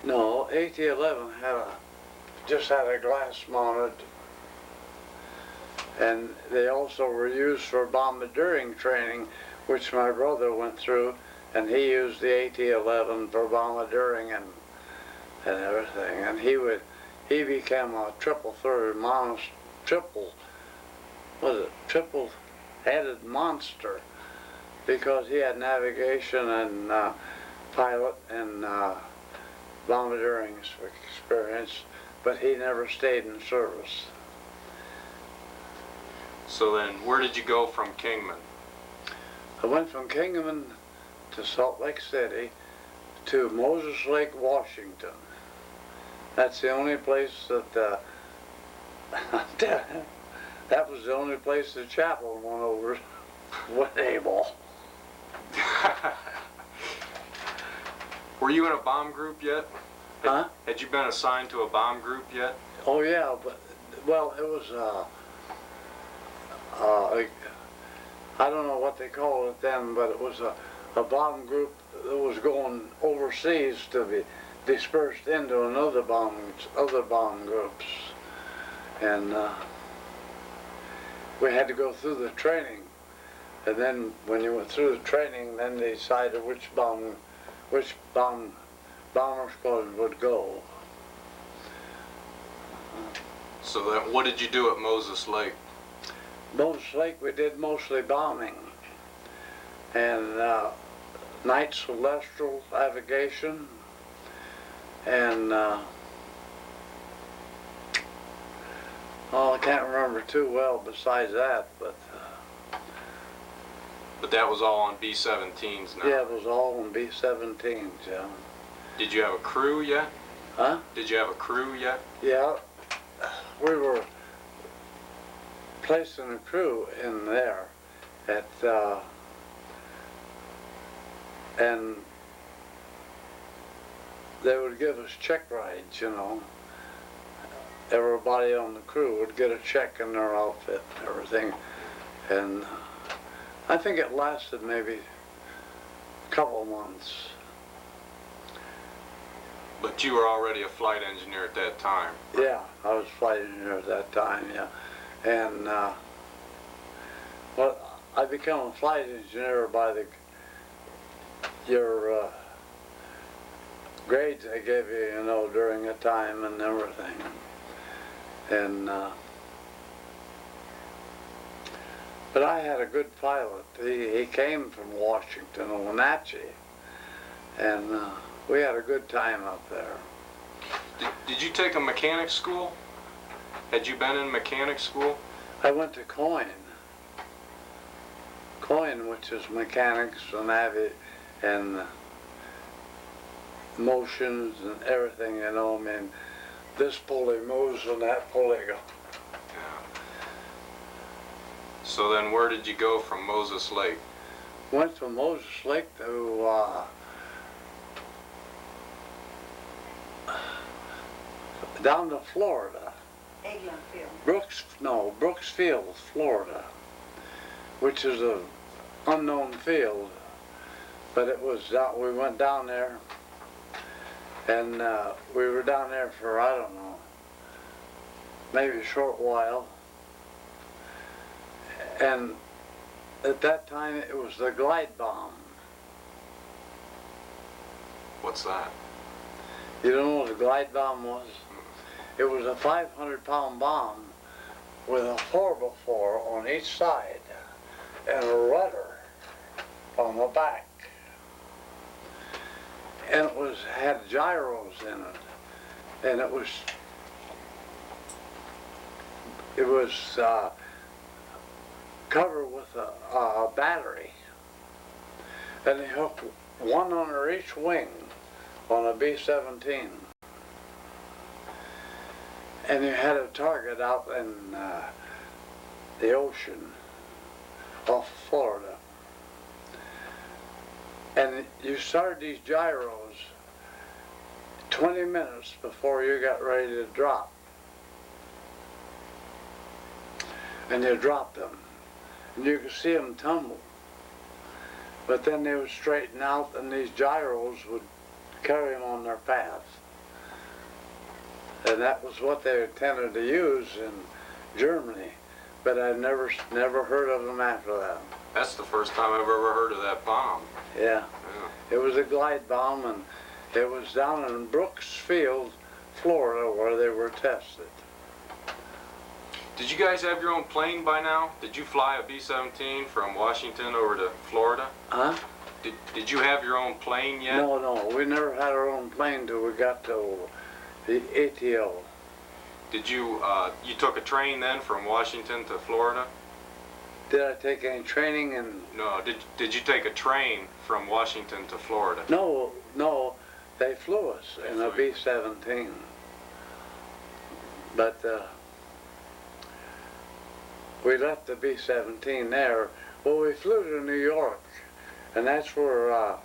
No, AT-11 just had a glass mounted, and they also were used for bombardiering training, which my brother went through, and he used the AT-11 for bombardiering and everything. And he became a triple-headed monster, because he had navigation and pilot and bombardiering experience, but he never stayed in service. So then, where did you go from Kingman? I went from Kingman to Salt Lake City to Moses Lake, Washington. That's the only place that that was the only place the chaplain went over with able. Were you in a bomb group yet? Huh? Had you been assigned to a bomb group yet? Oh yeah, but well, it was I don't know what they called it then, but it was a bomb group that was going overseas to be dispersed into other bomb groups, and we had to go through the training, and then when you went through the training, then they decided which bomber squadron would go. So then, what did you do at Moses Lake? Moses Lake, we did mostly bombing and night celestial navigation, and I can't remember too well besides that, but that was all on B-17s now. yeah, it was all on B-17s, yeah. Did you have a crew yet? Huh? Did you have a crew yet? Yeah, we were placing a crew in there at and they would give us check rides, you know. Everybody on the crew would get a check in their outfit and everything, and I think it lasted maybe a couple of months. But you were already a flight engineer at that time. Yeah, I was flight engineer at that time, yeah. And well, I became a flight engineer by your grades they gave you, you know, during the time and everything. And but I had a good pilot. He came from Washington, Wenatchee, and we had a good time up there. Did you take a mechanic school? Had you been in mechanic school? I went to Coin, which is mechanics and motions and everything, you know. I mean, this pulley moves and that pulley goes. Yeah. So then where did you go from Moses Lake? Went from Moses Lake to down to Florida. Brooksfield, Florida, which is an unknown field, but it was we went down there, and we were down there for, I don't know, maybe a short while, and at that time it was the glide bomb. What's that? You don't know what a glide bomb was? It was a 500-pound bomb with a 4x4 on each side and a rudder on the back. And it had gyros in it, and it was covered with a battery. And they hooked one under each wing on a B-17. And you had a target out in the ocean off Florida. And you started these gyros 20 minutes before you got ready to drop. And you dropped them. And you could see them tumble. But then they would straighten out, and these gyros would carry them on their path. And that was what they intended to use in Germany, but I never heard of them after that. That's the first time I've ever heard of that bomb. Yeah. Yeah. It was a glide bomb, and it was down in Brooksfield, Florida, where they were tested. Did you guys have your own plane by now? Did you fly a B-17 from Washington over to Florida? Huh? Did you have your own plane yet? No, we never had our own plane till we got to the ATO. Did you, you took a train then from Washington to Florida? Did I take any training in? No, did you take a train from Washington to Florida? No, they flew us in a flew you. B-17. But we left the B-17 there. Well, we flew to New York, and that's where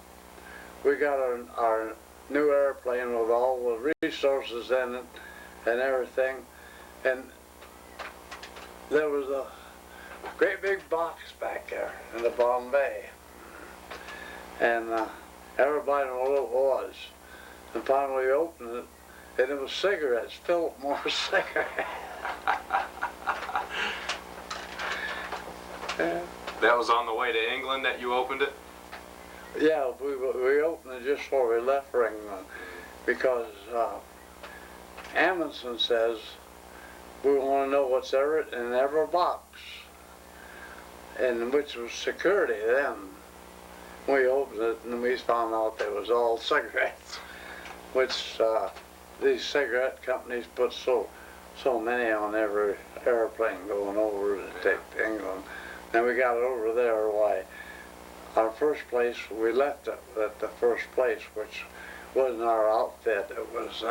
we got our new airplane with all the resources in it and everything. And there was a great big box back there in the bottom bay. And everybody knew what it was. And finally we opened it, and it was cigarettes, Philip Morris cigarettes. Yeah. That was on the way to England that you opened it? Yeah, we opened it just before we left for England, because Amundsen says we want to know what's in every box, and which was security then. We opened it and we found out there was all cigarettes, which these cigarette companies put so many on every airplane going over to take to England. Then we got it over there. Why? Our first place, we left it at the first place, which wasn't our outfit. It was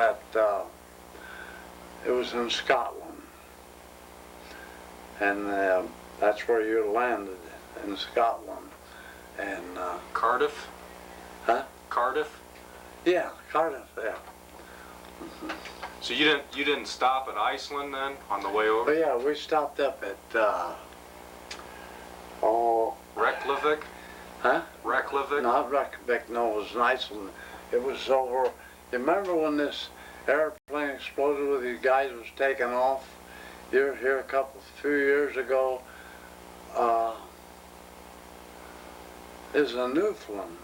it was in Scotland, and that's where you landed, in Scotland. And Cardiff? huh? Cardiff? Yeah, Cardiff. Yeah. So you didn't stop at Iceland then on the way over? But yeah, we stopped up at Reykjavik? huh? Reykjavik? Not Reykjavik. No, it was in Iceland. It was over. You remember when this airplane exploded with these guys was taking off? You were here a few years ago. It was in Newfoundland.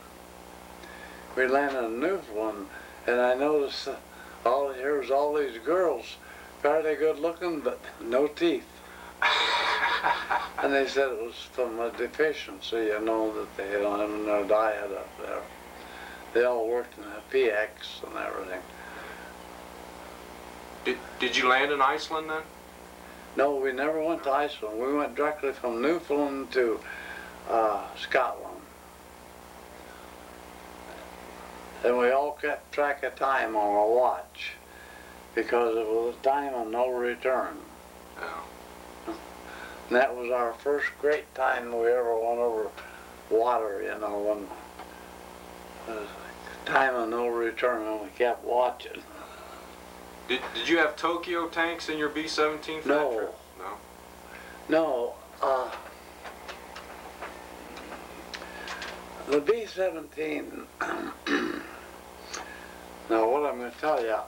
We landed in Newfoundland, and I noticed that here was all these girls, fairly good looking, but no teeth. And they said it was from a deficiency, you know, that they had in their diet up there. They all worked in the PX and everything. Did you land in Iceland then? No, we never went to Iceland. We went directly from Newfoundland to Scotland. And we all kept track of time on our watch, because it was a time of no return. Yeah. And that was our first great time we ever went over water, you know, when it was a time of no return, and we kept watching. Did you have Tokyo tanks in your B-17 factory? No. No? No, the B-17, now what I'm going to tell you,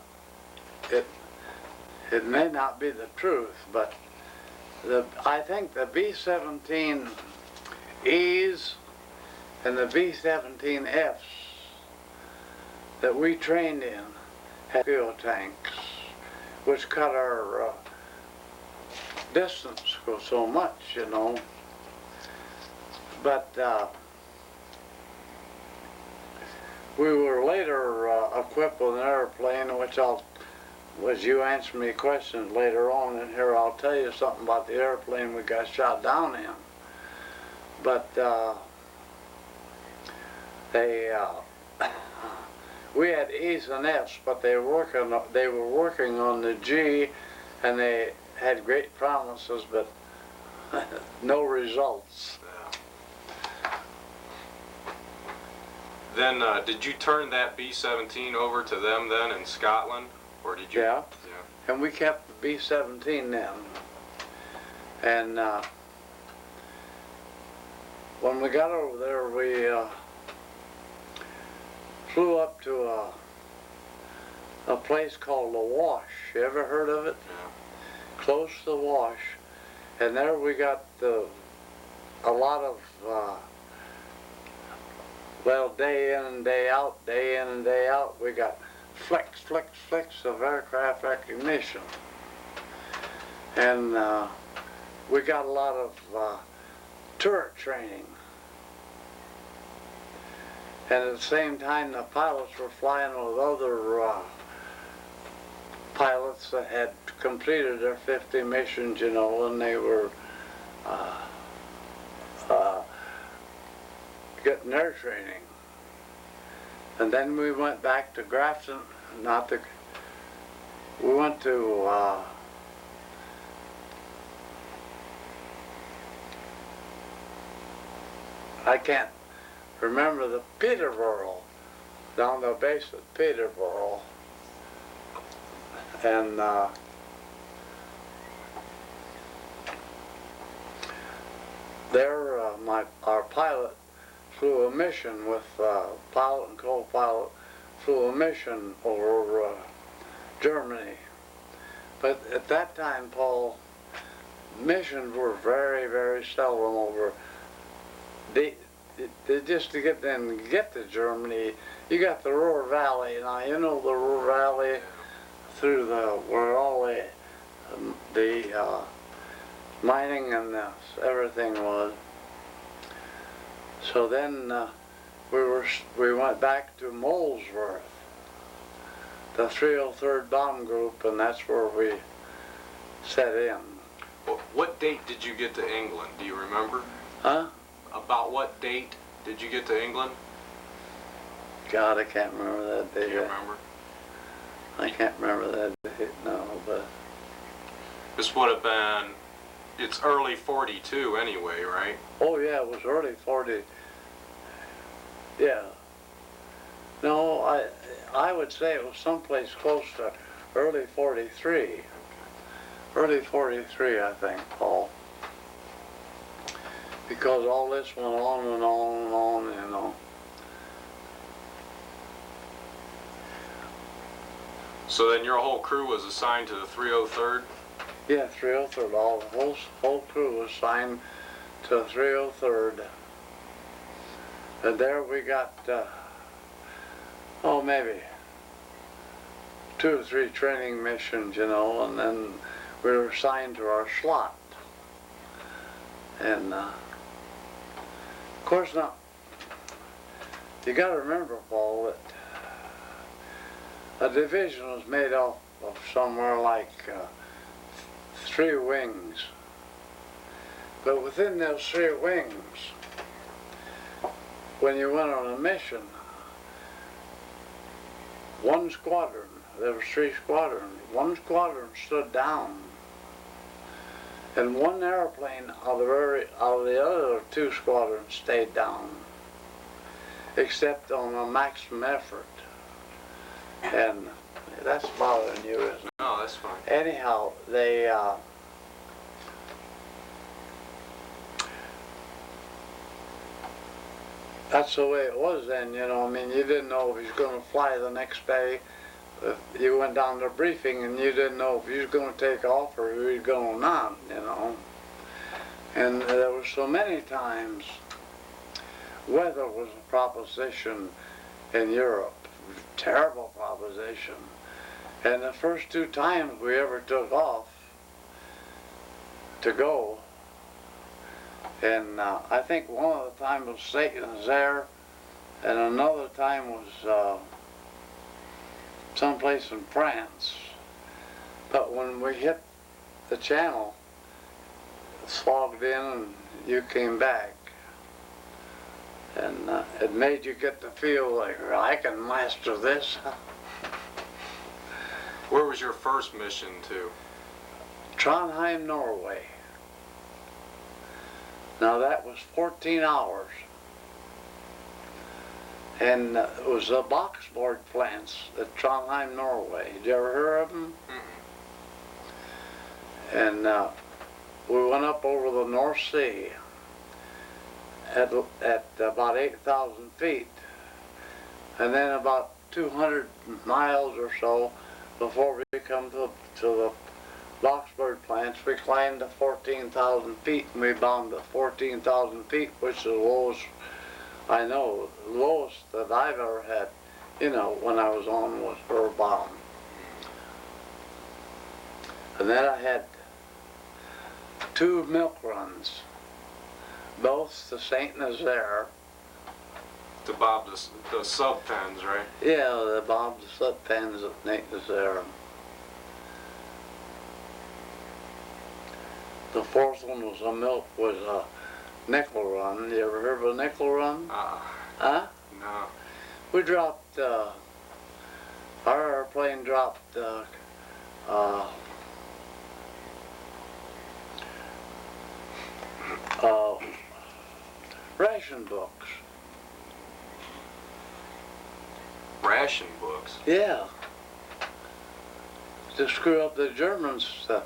it may not be the truth, but I think the B-17Es and the B-17Fs that we trained in had fuel tanks, which cut our distance so much, you know. But we were later equipped with an airplane, which you answer me questions later on in here, I'll tell you something about the airplane we got shot down in. But we had E's and F's, but they were working on the G, and they had great promises, but no results. Then did you turn that B-17 over to them then in Scotland, or did you? Yeah. Yeah. And we kept the B-17 then. And when we got over there, we flew up to a place called the Wash. You ever heard of it? Yeah. Close to the Wash. And there we got a lot of, well, day in and day out, day in and day out, we got flicks of aircraft recognition. And we got a lot of turret training. And at the same time, the pilots were flying with other pilots that had completed their 50 missions, you know, and they were getting their training. And then we went back to Grafton, we went to I can't remember the Peterborough, down the base of Peterborough. And there our pilot flew a mission with pilot and co-pilot flew a mission over Germany. But at that time, Paul, missions were very, very seldom over. They just to get to Germany, you got the Ruhr Valley. Now you know the Ruhr Valley through where all the mining and everything was. So then we went back to Molesworth, the 303rd Bomb Group, and that's where we set in. What date did you get to England? Do you remember? Huh? About what date did you get to England? God, I can't remember that date. Do you remember? I can't remember that date, no, but... This would have been, it's early 42 anyway, right? Oh yeah, it was early 40. Yeah. No, I would say it was someplace close to early 43. Early 43, I think, Paul. Because all this went on and on and on, you know. So then your whole crew was assigned to the 303rd? Yeah, 303rd. The whole crew was assigned to the 303rd. And there we got, maybe 2 or 3 training missions, you know, and then we were assigned to our slot. And, of course, now, you got to remember, Paul, that a division was made up of somewhere like 3 wings. But within those 3 wings, when you went on a mission, one squadron, there were 3 squadrons, one squadron stood down, and one airplane out of the other 2 squadrons stayed down, except on a maximum effort. And that's bothering you, isn't it? No, that's fine. Anyhow, they that's the way it was then, you know. I mean, you didn't know if he was going to fly the next day. You went down to briefing and you didn't know if he was going to take off or if he was going to not, you know. And there were so many times weather was a proposition in Europe, terrible proposition. And the first 2 times we ever took off to go, and I think one of the times was Satan's there, and another time was someplace in France. But when we hit the channel, it fogged in and you came back. And it made you get to feel like, I can master this. Where was your first mission to? Trondheim, Norway. Now that was 14 hours. And it was the boxboard plants at Trondheim, Norway. Did you ever hear of them? Mm-hmm. And we went up over the North Sea at about 8,000 feet. And then about 200 miles or so before we come to the Locksburg plants. We climbed to 14,000 feet and we bombed to 14,000 feet, which is the lowest, I know, the lowest that I've ever had, you know, when I was on was for a bomb. And then I had 2 milk runs, both to St. Nazaire. To bob the sub pens, right? Yeah, the bob the sub pens at St. Nazaire. The 4th one was a nickel run. You ever heard of a nickel run? Huh? No. We dropped, our airplane dropped, ration books. Ration books? Yeah. To screw up the Germans to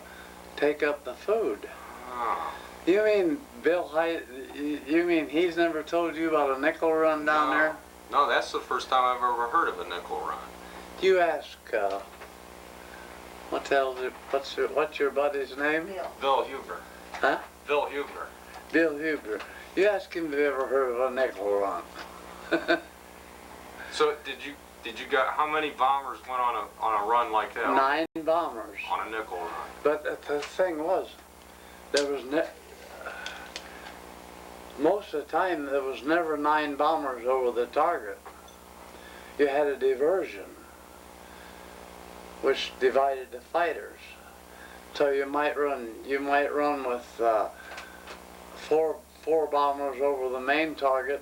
take up the food. Oh. You mean you mean he's never told you about a nickel run down there? No, that's the first time I've ever heard of a nickel run. You ask, what's your buddy's name? Bill Huber. Huh? Bill Huber. Bill Huber. You ask him if he ever heard of a nickel run. So did you got how many bombers went on a run like that? 9 bombers. On a nickel run. But the thing was, there was most of the time there was never 9 bombers over the target. You had a diversion, which divided the fighters. So you might run with 4 bombers over the main target,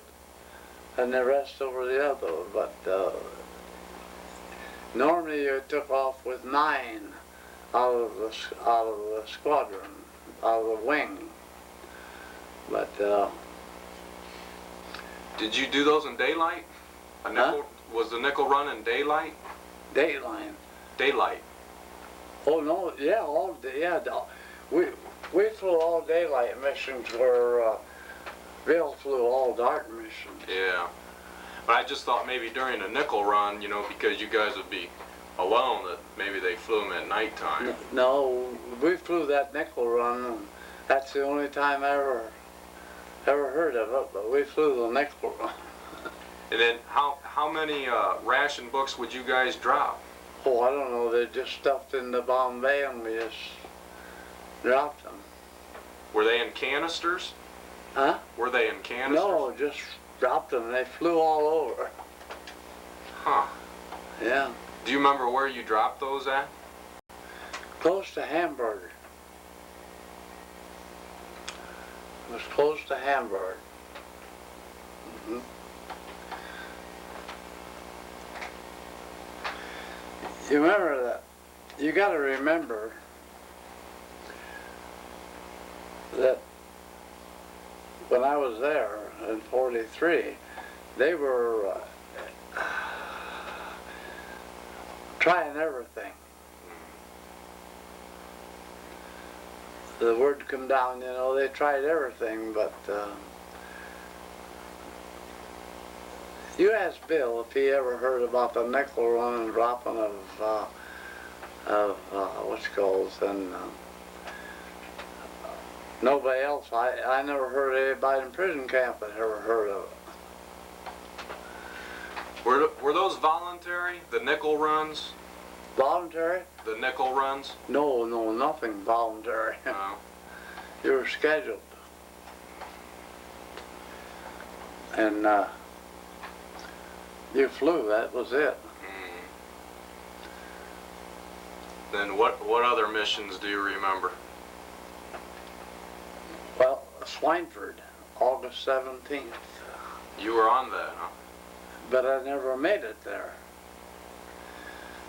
and the rest over the other. But normally you took off with 9 out of the squadron, out of the wing. But did you do those in daylight? Was the nickel run in daylight? Daylight. Daylight. Oh no, yeah, all day, yeah. We flew all daylight missions where Bill flew all dark missions. Yeah. But I just thought maybe during a nickel run, you know, because you guys would be alone, that maybe they flew them at nighttime. No, we flew that nickel run, and that's the only time I ever heard of it, but we flew the nickel run. And then how many ration books would you guys drop? Oh, I don't know, they just stuffed in the bomb bay and we just dropped them. Were they in canisters? Huh? Were they in canisters? No, just dropped them. They flew all over. Huh. Yeah. Do you remember where you dropped those at? Close to Hamburg. It was close to Hamburg. Mm-hmm. You remember that? You got to remember that when I was there in '43, they were trying everything. The word come down, you know, they tried everything, but you asked Bill if he ever heard about the nickel run and dropping of what's it called, and nobody else. I never heard anybody in prison camp that ever heard of it. Were those voluntary, the nickel runs? Voluntary? The nickel runs? No, nothing voluntary. No. You were scheduled. And you flew, that was it. Then what other missions do you remember? Well, Swineford, August 17th. You were on that, huh? But I never made it there.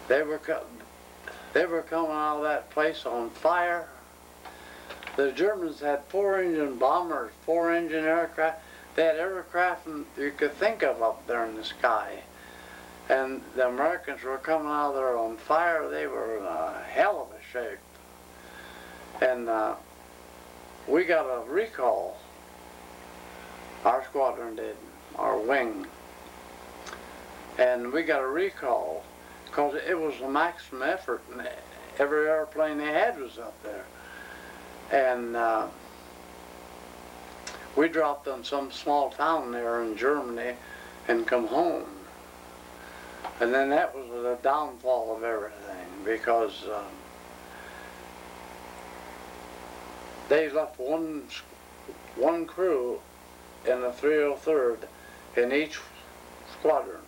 They were coming out of that place on fire. The Germans had 4-engine bombers, 4-engine aircraft. They had every craft you could think of up there in the sky. And the Americans were coming out of there on fire. They were in a hell of a shape. And we got a recall. Our squadron did, our wing. and we got a recall because it was a maximum effort, and every airplane they had was up there. And we dropped on some small town there in Germany and come home. And then that was the downfall of everything, because they left one crew in the 303rd in each squadron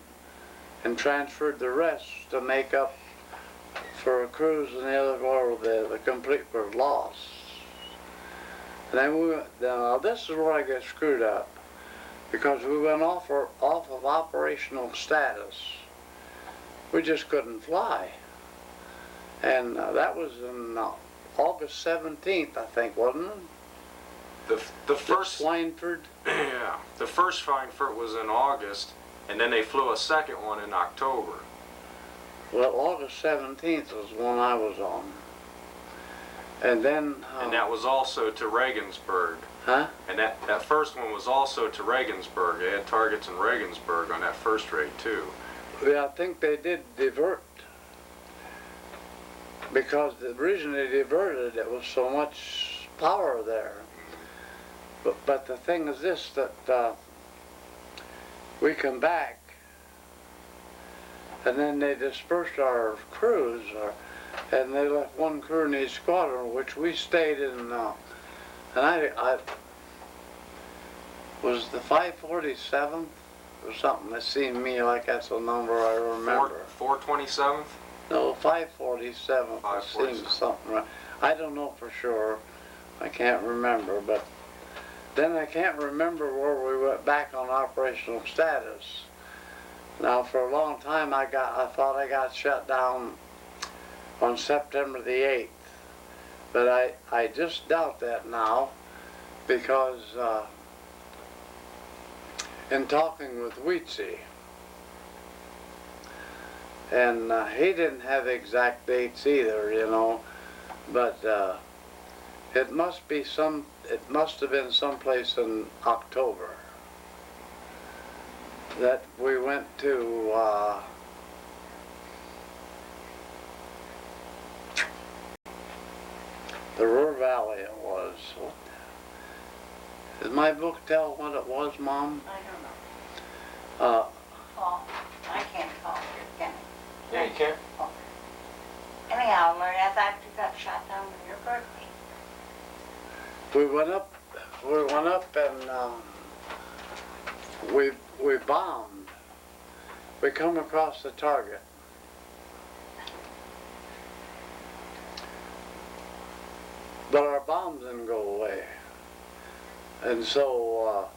and transferred the rest to make up for a cruise in the other where the complete was lost. And then now this is where I get screwed up, because we went off of operational status. We just couldn't fly. And that was in August 17th, I think, wasn't it? The first Schweinfurt. Yeah, the first Frankfurt was in August, and then they flew a second one in October. Well, August 17th was the one I was on. And then... and that was also to Regensburg. Huh? And that first one was also to Regensburg. They had targets in Regensburg on that first raid, too. Yeah, I think they did divert. Because the reason they diverted, it was so much power there. But the thing is this, that we come back, and then they dispersed our crews, and they left one crew in each squadron, which we stayed in, and I was the 547th or something. It seemed to me like that's a number I remember. 427th? No, 547th. 547th. It seems something right. I don't know for sure. I can't remember, but then I can't remember where we went back on operational status. Now, for a long time, I thought I got shut down on September the 8th, but I just doubt that now, because in talking with Weetzie, and he didn't have exact dates either, you know, but it must have been someplace in October that we went to the Ruhr Valley. It was. Does my book tell what it was, Mom? I don't know. I can't call it, can I? Yeah, you can. Anyhow, Larry, I thought you got shot down on your birthday. We went up and we bombed. We come across the target. But our bombs didn't go away. And so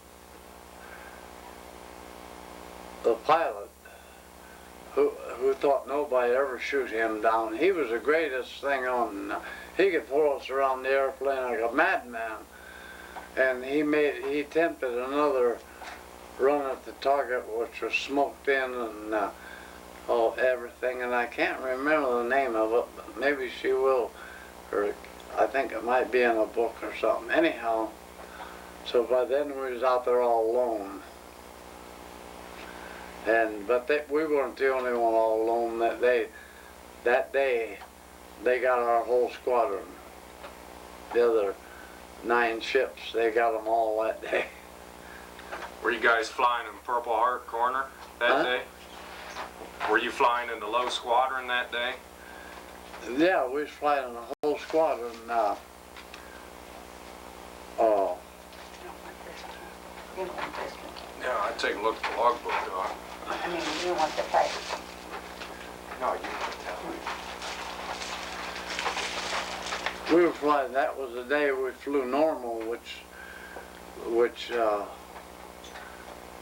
the pilot, who thought nobody ever shoot him down, he was the greatest thing on. He could throw us around the airplane like a madman. And he attempted another run at the target, which was smoked in and everything. And I can't remember the name of it, but maybe she will, or I think it might be in a book or something. Anyhow, so by then we was out there all alone. But we weren't the only one all alone. That day, they got our whole squadron. The other 9 ships, they got them all that day. Were you guys flying in Purple Heart Corner that day? Were you flying in the low squadron that day? Yeah, we was flying the whole squadron. You want this one. Yeah, I'd take a look at the logbook, Doc. I mean, you want the title. No, you can tell me. We were flying. That was the day we flew normal, which we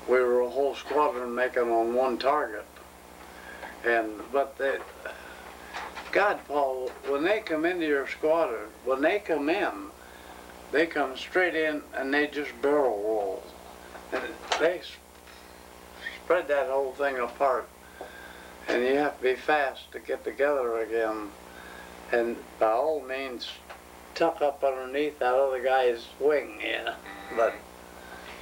were a whole squadron making on one target. But God, Paul, when they come into your squadron, when they come straight in and they just barrel roll. And they spread that whole thing apart. And you have to be fast to get together again. And by all means, tuck up underneath that other guy's wing, yeah. But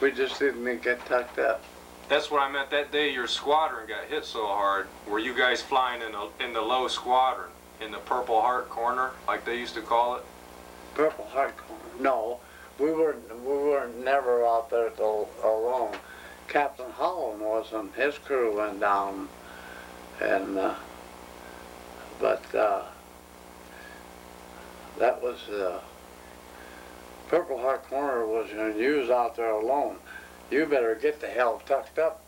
we just didn't get tucked up. That's what I meant. That day your squadron got hit so hard. Were you guys flying in the low squadron, in the Purple Heart corner, like they used to call it? Purple Heart Corner. No, we were never out there alone. Captain Holland was, and his crew went down, and that was Purple Heart Corner was, you was out there alone. You better get the hell tucked up.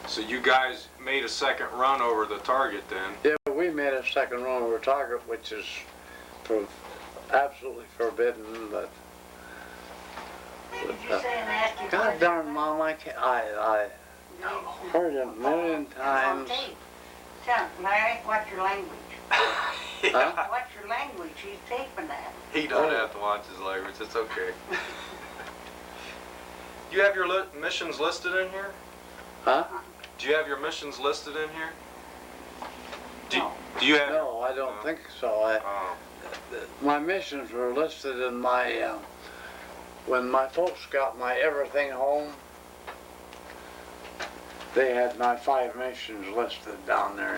So you guys made a second run over the target then? Yeah, we made a second run over target, which is absolutely forbidden, but. Did you say an nasty God darn, Mom, I heard it a million times. Tell him, Larry, what's your language? Huh? What's your language? He's taping that. He don't have to watch his language. It's okay. You have your missions listed in here? Huh? Do you have your missions listed in here? No. Do you have? No, I don't think so. Oh. My missions were listed in my, when my folks got my everything home, they had my 5 missions listed down there,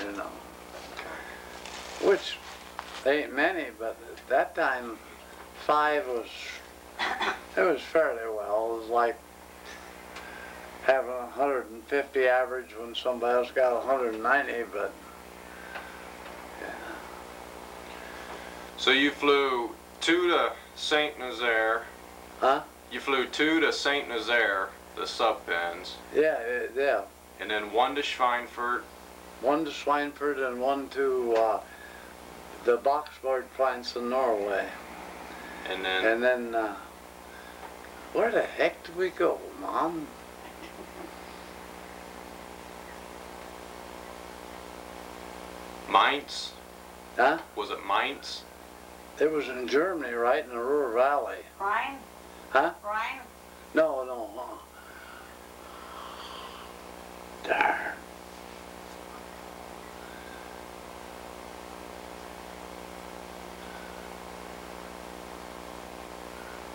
which ain't many, but at that time, 5 it was fairly well. It was like having 150 average when somebody else got 190, but yeah. So you flew 2 to Saint Nazaire. Huh? You flew 2 to Saint Nazaire, the sub-pens. Yeah, yeah. And then 1 to Schweinfurt. 1 to Schweinfurt and 1 to the Boxboard plants in Norway. And then, where the heck did we go, Mom? Mainz. Huh? Was it Mainz? It was in Germany, right in the Ruhr Valley. Ryan? Huh? Ryan? No. Darn.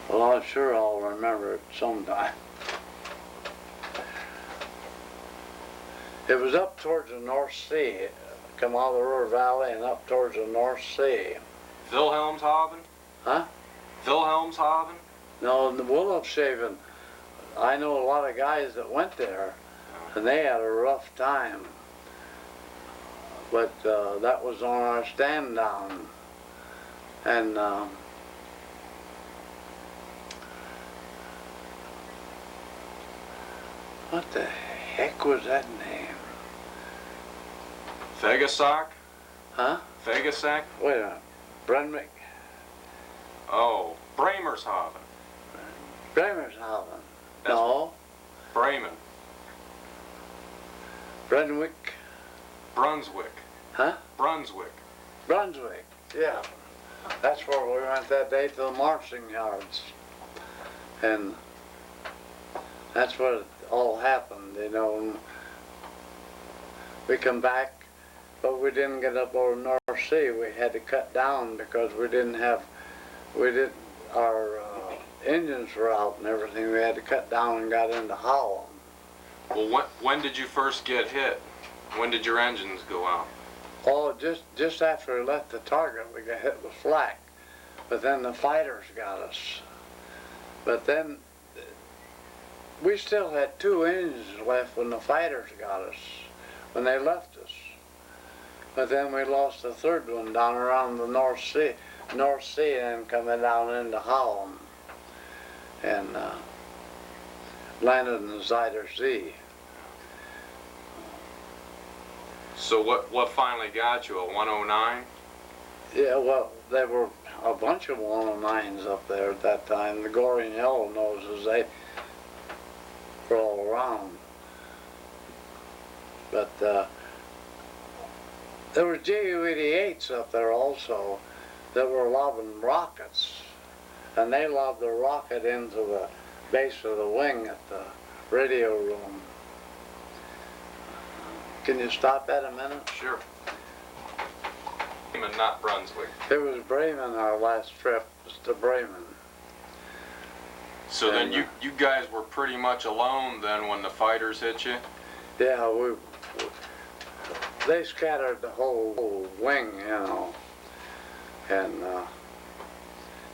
Well, I'm sure I'll remember it sometime. It was up towards the North Sea. Come out of the Ruhr Valley and up towards the North Sea. Wilhelmshaven? Huh? Wilhelmshaven? No, in the Wilhelmshaven, I know a lot of guys that went there, and they had a rough time. But that was on our stand down. And what the heck was that name? Fegesack? Huh? Fegesack? Wait a minute. Brunswick? Oh, Bremershaven. Bremershaven. That's No. Bremen. Brunswick? Brunswick. Huh? Brunswick. Brunswick, yeah. That's where we went that day to the marching yards. And that's where it all happened, and we come back, but we didn't get up over the North Sea. We had to cut down because our engines were out and everything. We had to cut down and got into Holland. Well, when did you first get hit? When did your engines go out? Oh, just after we left the target, we got hit with flak. But then the fighters got us. But then we still had 2 engines left when the fighters got us, when they left us. But then we lost the 3rd one down around the North Sea and coming down into Holland and landed in the Zuider Zee. So what finally got you, a 109? Yeah, well, there were a bunch of 109s up there at that time. The Goring Yellow Noses, they were all around. But there were Ju-88s up there also that were lobbing rockets. And they lobbed the rocket into the base of the wing at the radio room. Can you stop that a minute? Sure. Bremen, not Brunswick. It was Bremen, our last trip was to Bremen. So then And, you guys were pretty much alone then when the fighters hit you? Yeah, they scattered the whole wing, you know, and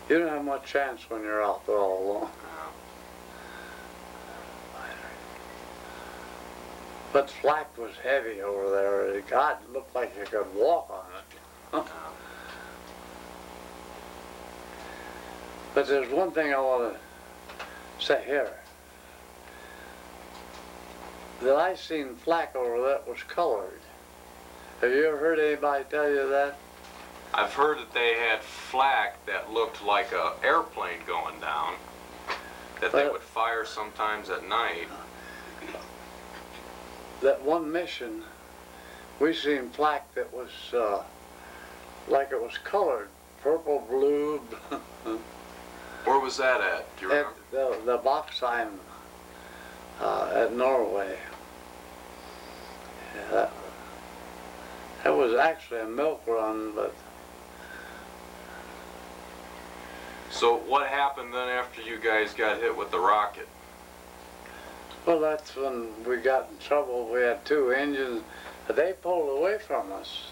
you don't have much chance when you're out there all alone. But flak was heavy over there. God, it looked like you could walk on it. But there's one thing I want to say here. That I seen flak over that was colored. Have you ever heard anybody tell you that? I've heard that they had flak that looked like a airplane going down, that they would fire sometimes at night. That one mission, we seen flak that was like it was colored, purple, blue. Where was that at? Do you At remember? the Boxheim at Norway. Yeah, that was actually a milk run, but So what happened then after you guys got hit with the rocket? well, that's when we got in trouble. We had two engines. They pulled away from us.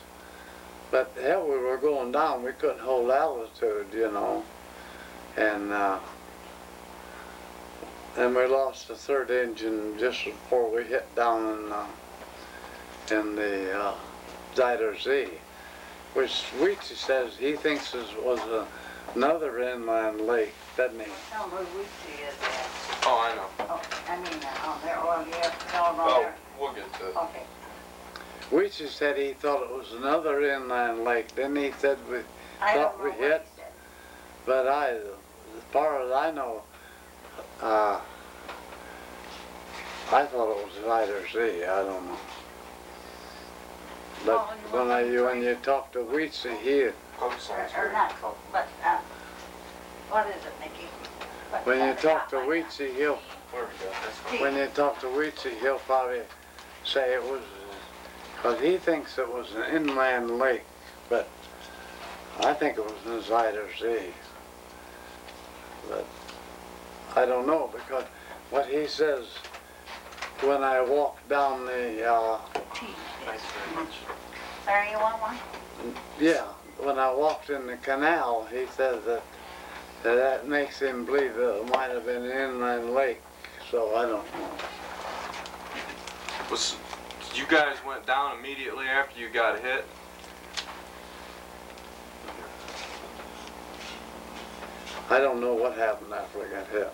But hell, we were going down. We couldn't hold altitude, you know. And then we lost the third engine just before we hit down in the Zider Z, which Weezy says he thinks was another inland lake, doesn't he? Tell them who Weezy is at. Oh, I know. Oh, I mean, on there, oh, yeah, tell them on there. We'll get to Okay. Weezy said he thought it was another inland lake. Then he said we I don't thought know we what hit, he said. but as far as I know, I thought it was Zider Z. I don't know. But when you talk to Weezy, Or not, but, what is it, Mickey? when you talk to Weezy, he'll Where we go? That's when you talk to Weezy, he'll probably say it was, because he thinks it was an inland lake, but I think it was in Zider Z. But I don't know, because what he says, when I walked down the, Thanks very much. Larry, you want one? yeah, when I walked in the canal, he says that makes him believe that it might have been an inland lake, so I don't know. You guys went down immediately after you got hit? I don't know what happened after I got hit.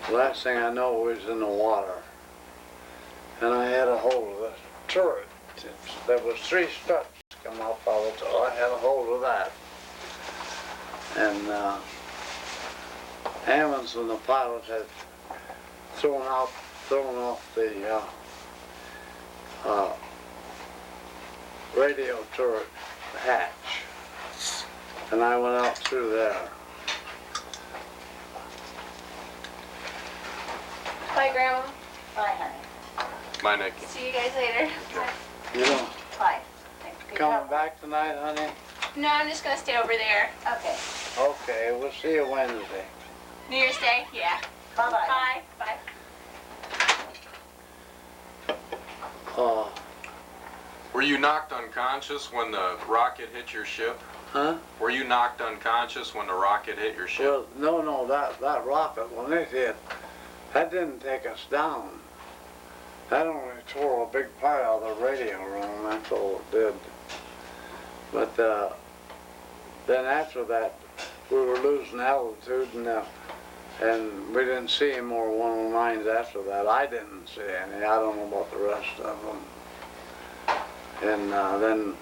The last thing I know was in the water. And I had a hold of the turret. There was 3 struts come off of it, so I had a hold of that. And Amundsen, the pilot, had thrown off the radio turret hatch. And I went out through there. Bye, Grandma. Bye, honey. Bye, Nikki. See you guys later. You know, Bye. coming back tonight, honey? No, I'm just gonna stay over there. Okay. Okay, we'll see you Wednesday. New Year's Day? Yeah. Bye-bye. Bye. Bye. Were you knocked unconscious when the rocket hit your ship? Huh? Were you knocked unconscious when the rocket hit your ship? Well, no, that rocket, when it hit, that didn't take us down. That only tore a big part out of the radio room, that's all it did. But then after that, we were losing altitude, and we didn't see any more 109s after that. I didn't see any. I don't know about the rest of them. And then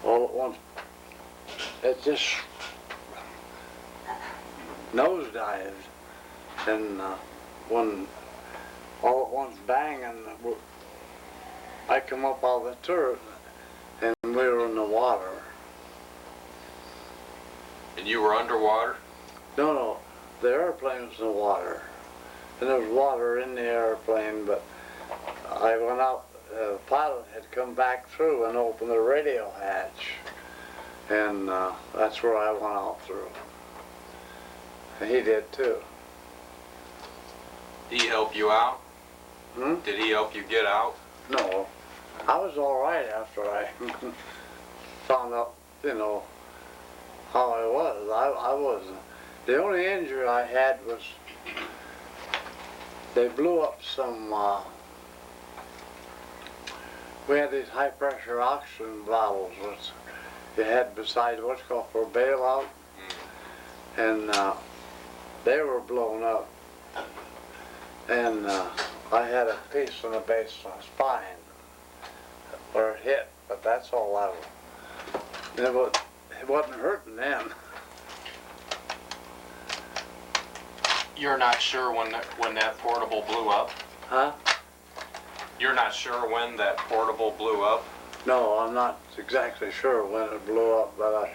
all at once, it just nosedived. And when all at once bang, and I come up out of the turret, and we were in the water. And you were underwater? No, the airplane was in the water. And there was water in the airplane, but I went out, the pilot had come back through and opened the radio hatch. And that's where I went out through. And he did too. Did he help you out? Hmm? Did he help you get out? No. I was all right after I found out, you know, how I was. I wasn't. The only injury I had was they blew up some, we had these high pressure oxygen bottles which you had beside what's called for bailout. And they were blown up. And I had a piece in the base of my spine where it hit, but that's all I was. It wasn't hurting then. You're not sure when that portable blew up? Huh? You're not sure when that portable blew up? No, I'm not exactly sure when it blew up, but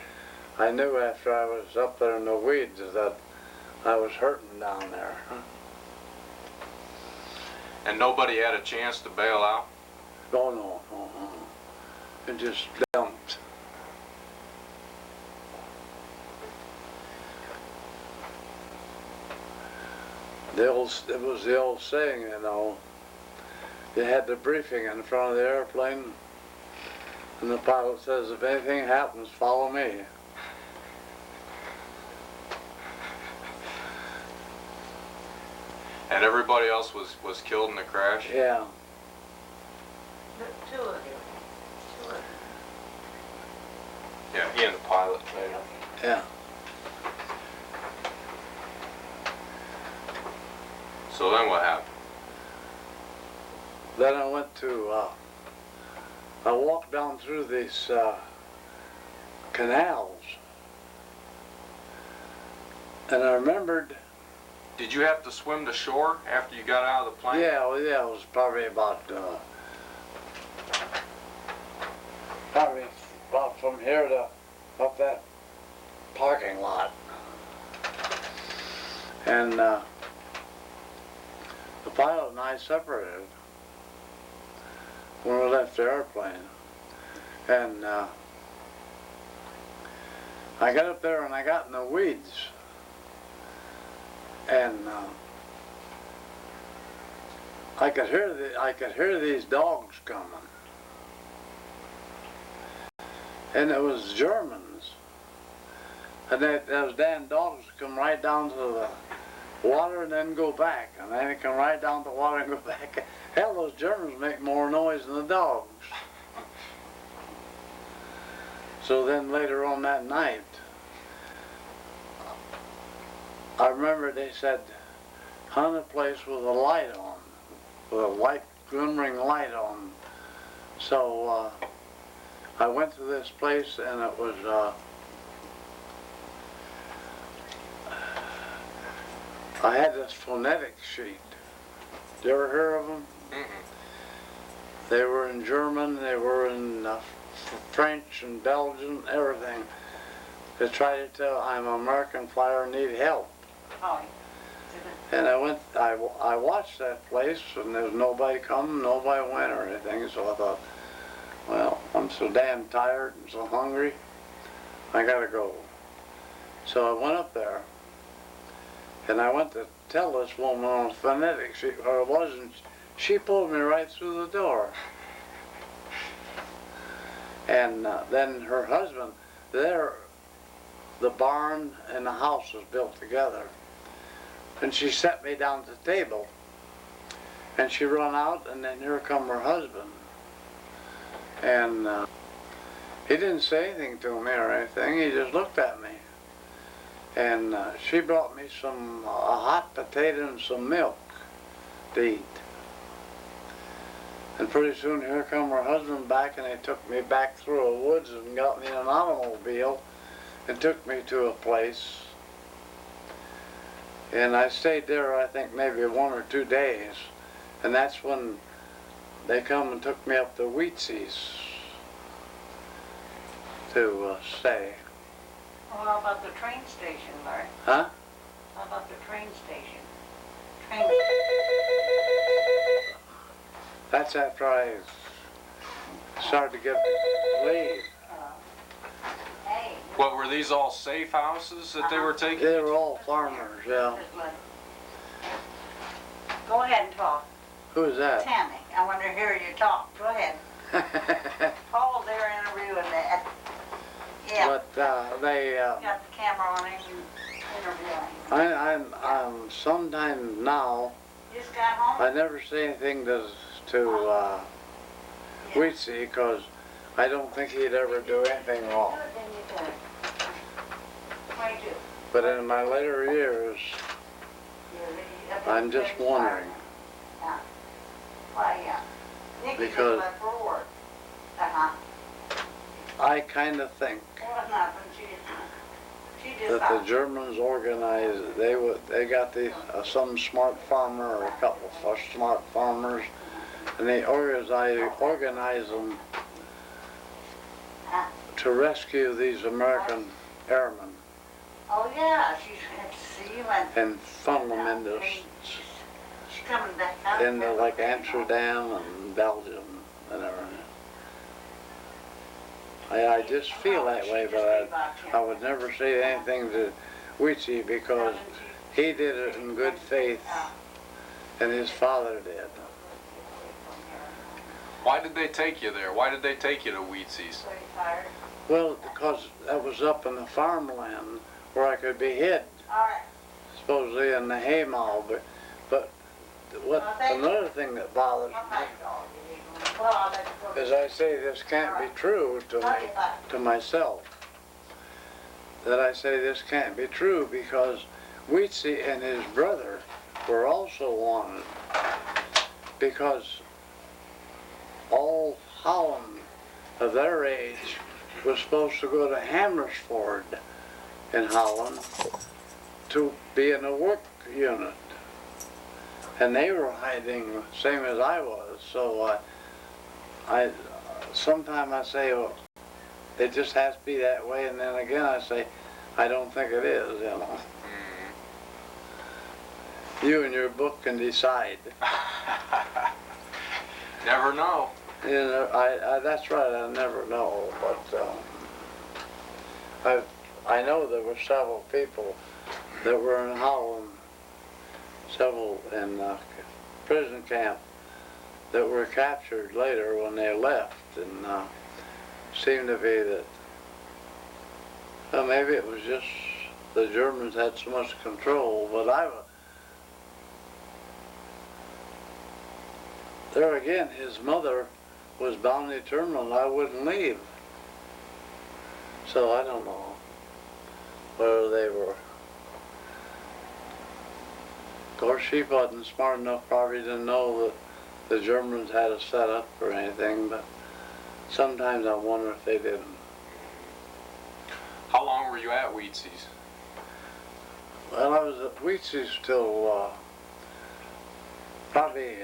I knew after I was up there in the weeds that I was hurting down there. And nobody had a chance to bail out? Oh, no, no, no. It just dumped. It was the old saying, you know. You had the briefing in front of the airplane, and the pilot says, if anything happens, follow me. And everybody else was killed in the crash? Yeah. Two of you. Two of you. Yeah, he and the pilot. Yeah. So then what happened? Then I went to, I walked down through these canals, and I remembered, Did you have to swim to shore after you got out of the plane? yeah, well, yeah, it was probably about from here to up that parking lot. And the pilot and I separated when we left the airplane. And I got up there and I got in the weeds. And I could hear these dogs coming. And it was Germans. And those damn dogs come right down to the water and then go back. And then they come right down to the water and go back. Hell, those Germans make more noise than the dogs. So then later on that night, I remember they said, hunt a place with a light on, with a white glimmering light on. So I went to this place and it was, I had this phonetic sheet. Did you ever hear of them? Mm-mm. They were in German, they were in French and Belgian, everything. They tried to tell I'm an American flyer, need help. Oh, And I watched that place and there was nobody coming, nobody went or anything, so I thought, well, I'm so damn tired and so hungry, I gotta go. So I went up there and I went to tell this woman on the phonetic sheet where it was, and she pulled me right through the door. And then her husband, there, the barn and the house was built together. And she set me down at the table. And she run out, and then here come her husband. And he didn't say anything to me or anything, he just looked at me. And she brought me some a hot potato and some milk to eat. And pretty soon here come her husband back, and they took me back through the woods and got me in an automobile and took me to a place. And I stayed there, I think, maybe 1 or 2 days. And that's when they come and took me up to Wheatsey's to stay. well, how about the train station, Larry? Huh? How about the train station? Train. That's after I started to get leave. Hey, What, were these all safe houses that they were taking? They were all farmers, yeah. Go ahead and talk. Who's that? Tammy, I want to hear you talk. Go ahead. Paul's there interviewing that. Yeah. But they, Got the camera on him interviewing. I'm sometimes now, Just got home? I never say anything to Weetsy because I don't think he'd ever do anything wrong. Good, then you do it. Why do? But in my later years, I'm just wondering. Yeah. Why, yeah. Nikki just Because- left for work. Uh-huh. I kind of think Well, nothing. She just that the Germans organized, they got some smart farmer or a couple of smart farmers, and they organized them to rescue these American airmen Oh, yeah, she's had to see you and funnel them into she's coming back up. into like Amsterdam and Belgium and everything. I just feel that way, but I would never say anything to Weetsy because he did it in good faith and his father did. Why did they take you there? Why did they take you to Wheatsea's? Well, because that was up in the farmland where I could be hid, All right. supposedly in the haymow, but another thing that bothers me is I say this can't be true to me, to myself. That I say this can't be true because Weetsy and his brother were also wanted because all Holland of their age was supposed to go to Hammersford in Holland to be in a work unit. And they were hiding, same as I was, so sometimes I say, well, it just has to be that way, and then again I say, I don't think it is, you know. You and your book can decide. Never know. You know, that's right, I never know, but I know there were several people that were in Holland, several in prison camp that were captured later when they left, and seemed to be that, well, maybe it was just the Germans had so much control, but there again, his mother was bounty terminal and I wouldn't leave. So I don't know whether they were. Of course, she wasn't smart enough probably to know that the Germans had a setup or anything, but sometimes I wonder if they didn't. How long were you at Wheatsea's? Well, I was at Weetsy's till probably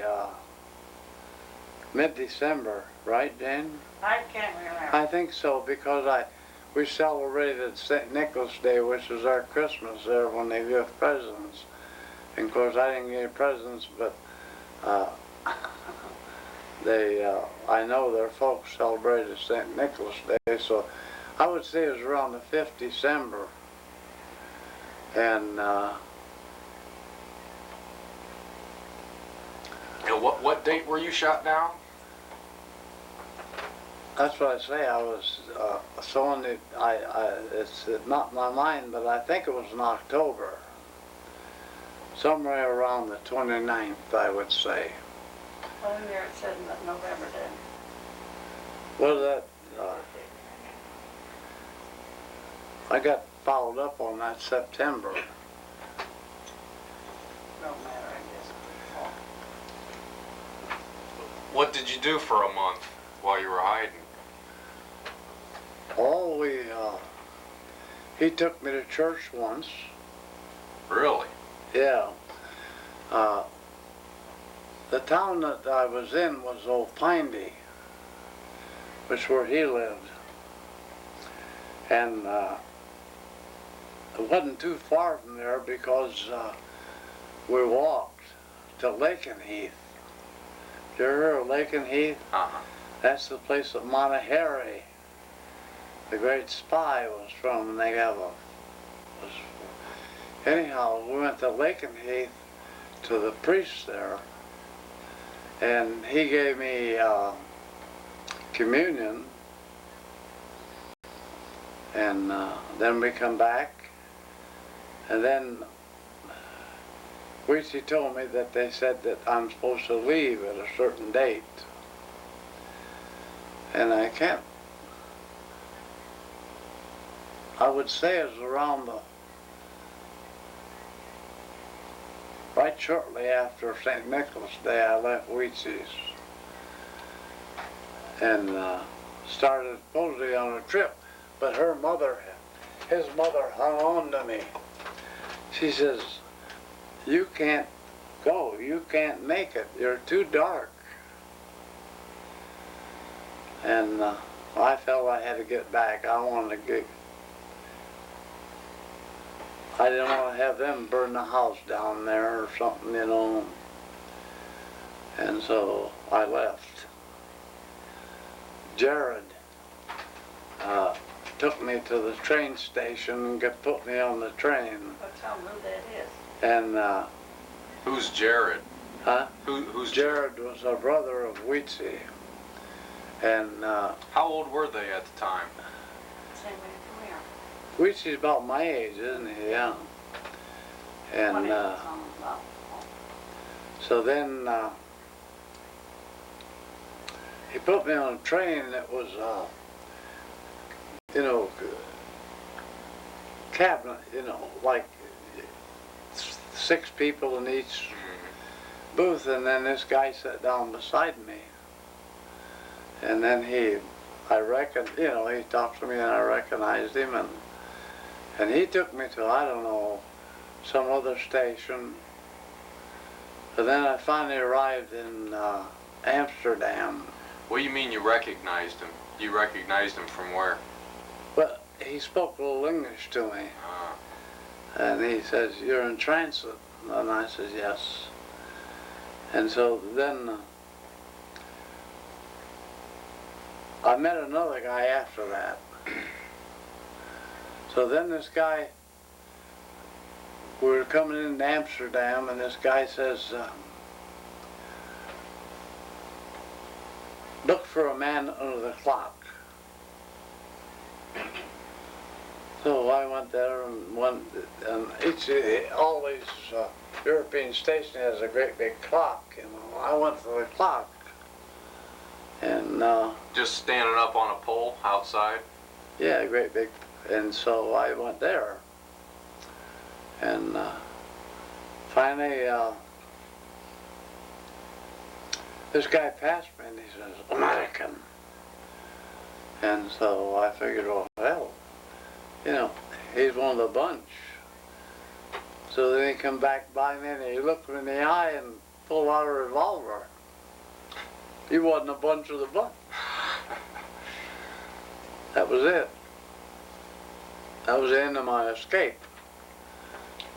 mid-December, right, Jane? I can't remember. I think so, because we celebrated St. Nicholas Day, which was our Christmas there when they give presents. And of course, I didn't get any presents, but I know their folks celebrated St. Nicholas Day, so I would say it was around the 5th December. And What date were you shot down? that's what I say. I was someone that it's not in my mind, but I think it was in October, somewhere around the 29th, I would say. Well, in there it said November, didn't it? Well, that I got followed up on that September. No matter, I guess. What did you do for a month while you were hiding? Oh, he took me to church once. Really? Yeah. The town that I was in was Old Piney, which is where he lived. And it wasn't too far from there because we walked to Lakenheath. Did you ever hear of Lakenheath? Uh-huh. That's the place that Monteharry, the great spy was from, and they have a, anyhow, we went to Lakenheath to the priest there, and he gave me communion, and then we come back, and then Weezy told me that they said that I'm supposed to leave at a certain date, and I can't. I would say it was around the, right shortly after St. Nicholas Day, I left Weetzy's and started supposedly on a trip, but her mother, his mother hung on to me. She says, "You can't go, you can't make it, you're too dark." And I felt I had to get back. I wanted to get, I didn't want to have them burn the house down there or something, you know. And so I left. Jared took me to the train station and put me on the train. Tell them who that is. And Who's Jared? huh? Who's Jared was a brother of Weetzy. And How old were they at the time? Same way, come here. Weetzy's about my age, isn't he? Yeah. And What is it on about? so then he put me on a train that was, you know, cabinet, you know, like 6 people in each booth, and then this guy sat down beside me. And then I reckon, you know, he talked to me and I recognized him, and he took me to, I don't know, some other station. And then I finally arrived in Amsterdam. What do you mean you recognized him? You recognized him from where? But he spoke a little English to me. And he says, "You're in transit." And I said, "Yes." And so then I met another guy after that. So then this guy, we were coming into Amsterdam, and this guy says, "Look for a man under the clock." So I went there and all these European stations has a great big clock, you know. I went to the clock, and Just standing up on a pole outside? yeah, a great big, and so I went there, and finally this guy passed me and he says, "American," and so I figured, well, you know, he's one of the bunch. So then he come back by me and he looked me in the eye and pulled out a revolver. He wasn't a bunch of the bunch. That was it. That was the end of my escape.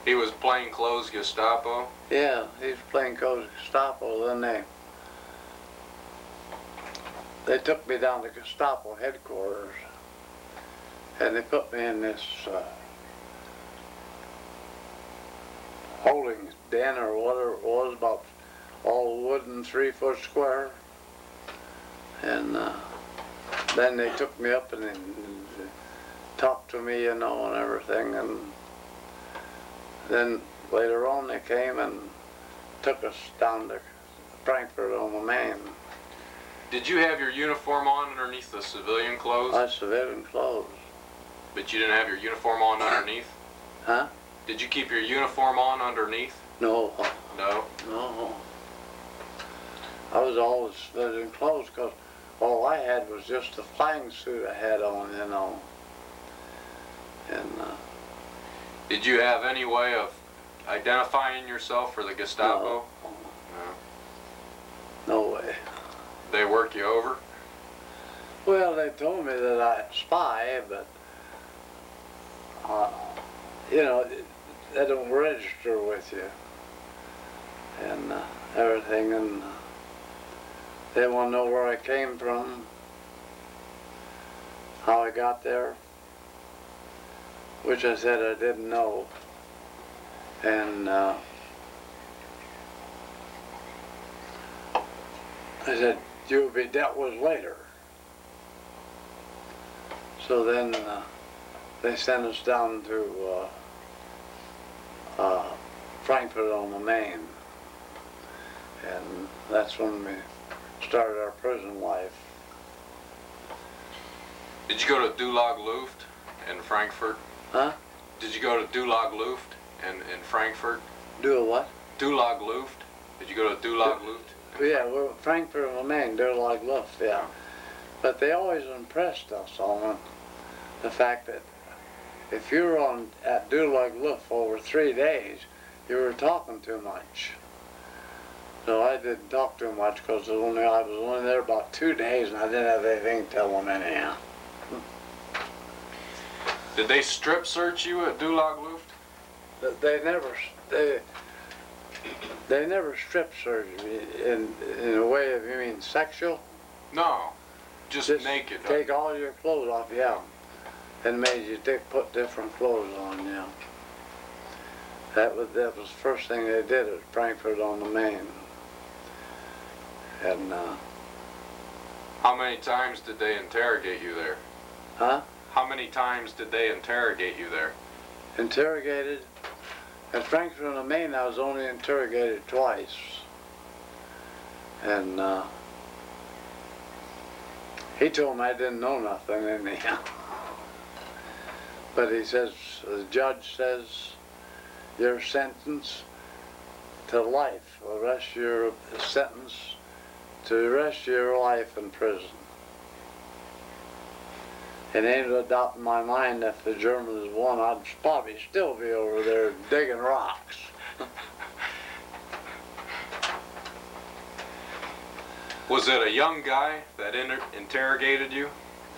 He was plainclothes Gestapo? Yeah, he was playing Gestapo. Then they took me down to Gestapo headquarters, and they put me in this holding den or whatever it was, about all wooden 3-foot square. And then they took me up and talked to me, you know, and everything. And then later on they came and took us down to Frankfurt on the Main. Did you have your uniform on underneath the civilian clothes? I had civilian clothes. But you didn't have your uniform on underneath? Huh? Did you keep your uniform on underneath? No. No? No. I was always civilian clothes because all I had was just the flying suit I had on, you know. And Did you have any way of identifying yourself for the Gestapo? no way. They work you over? Well, they told me that I spy, but you know, they don't register with you and everything, and they want to know where I came from. how I got there, which I said I didn't know. And I said, you'll be dealt with later. So then they sent us down to Frankfurt on the Main. And that's when we started our prison life. Did you go to Dulag Luft in Frankfurt? Huh? Did you go to Dulag Luft in Frankfurt? Do a what? Dulag Luft? Did you go to Dulag Luft? Yeah, we're Frankfurt on the Main, they're like Luft, yeah. But they always impressed us on the fact that if you were at Dulag Luft over 3 days, you were talking too much. So I didn't talk too much because I was only there about 2 days and I didn't have anything to tell them anyhow. Did they strip search you at Dulag Luft? They never strip searched me in a way of, you mean sexual? No, just naked. Take all your clothes off, yeah. And made you put different clothes on, yeah. That was the first thing they did at Frankfurt on the Main. And How many times did they interrogate you there? huh? How many times did they interrogate you there? Interrogated. At Frankfurt on the Main, I was only interrogated twice. And he told me I didn't know nothing anyhow. But he says, the judge says, you're sentenced to life, the rest of your sentence to the rest of your life in prison. It ain't a doubt in my mind if the Germans won, I'd probably still be over there digging rocks. Was it a young guy that interrogated you?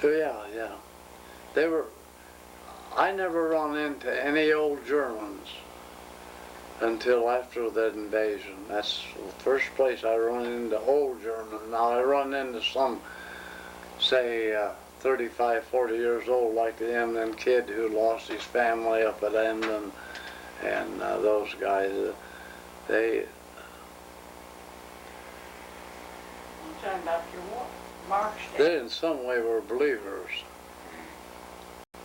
Oh, yeah. I never run into any old Germans until after that invasion. That's the first place I run into old Germans. Now I run into some, say, 35, 40 years old, like the Emden kid who lost his family up at Emden, and those guys, they... I'm talking about your march They day. in some way were believers.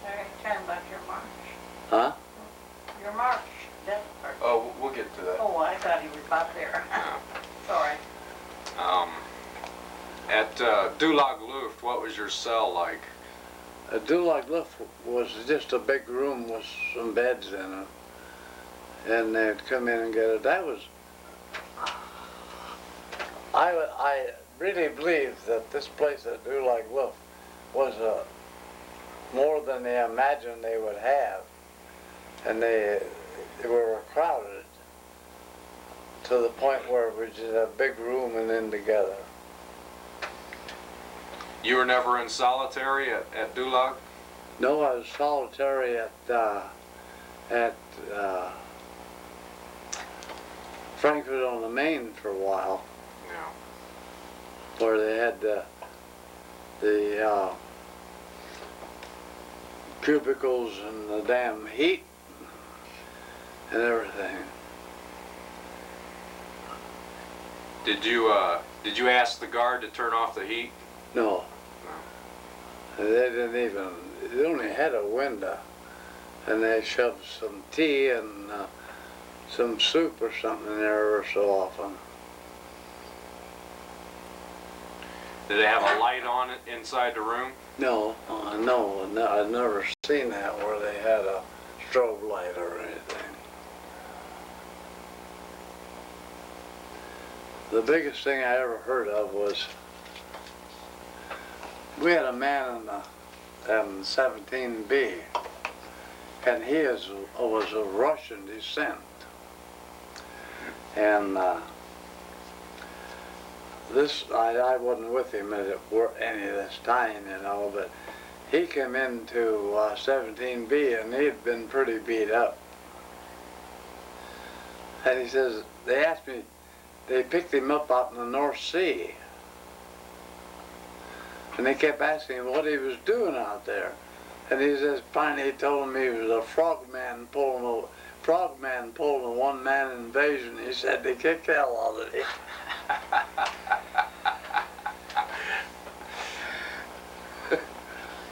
They're talking about your march. Huh? Your march. That part. Oh, we'll get to that. Oh, I thought he was about there. Sorry. At Dulag Luft, what was your cell like? A Dulag Luft was just a big room with some beds in it. And they'd come in and get it. That was... I really believe that this place at Dulag Luft was more than they imagined they would have. And they were crowded to the point where we just had a big room and then together. You were never in solitary at Dulag? No, I was solitary at Frankfurt on the Main for a while, Yeah. where they had the cubicles and the damn heat and everything. Did you ask the guard to turn off the heat? No. They didn't even, they only had a window, and they shoved some tea and some soup or something in there every so often. Did they have a light on it inside the room? No, no, I've never seen that where they had a strobe light or anything. The biggest thing I ever heard of was we had a man in the 17B, and he was of Russian descent. And I wasn't with him at any of this time, you know, but he came into 17B and he'd been pretty beat up. And he says, they asked me, they picked him up out in the North Sea. And they kept asking him what he was doing out there. And he says, finally he told them he was a frogman pulling a one-man invasion. He said they kicked hell out of him.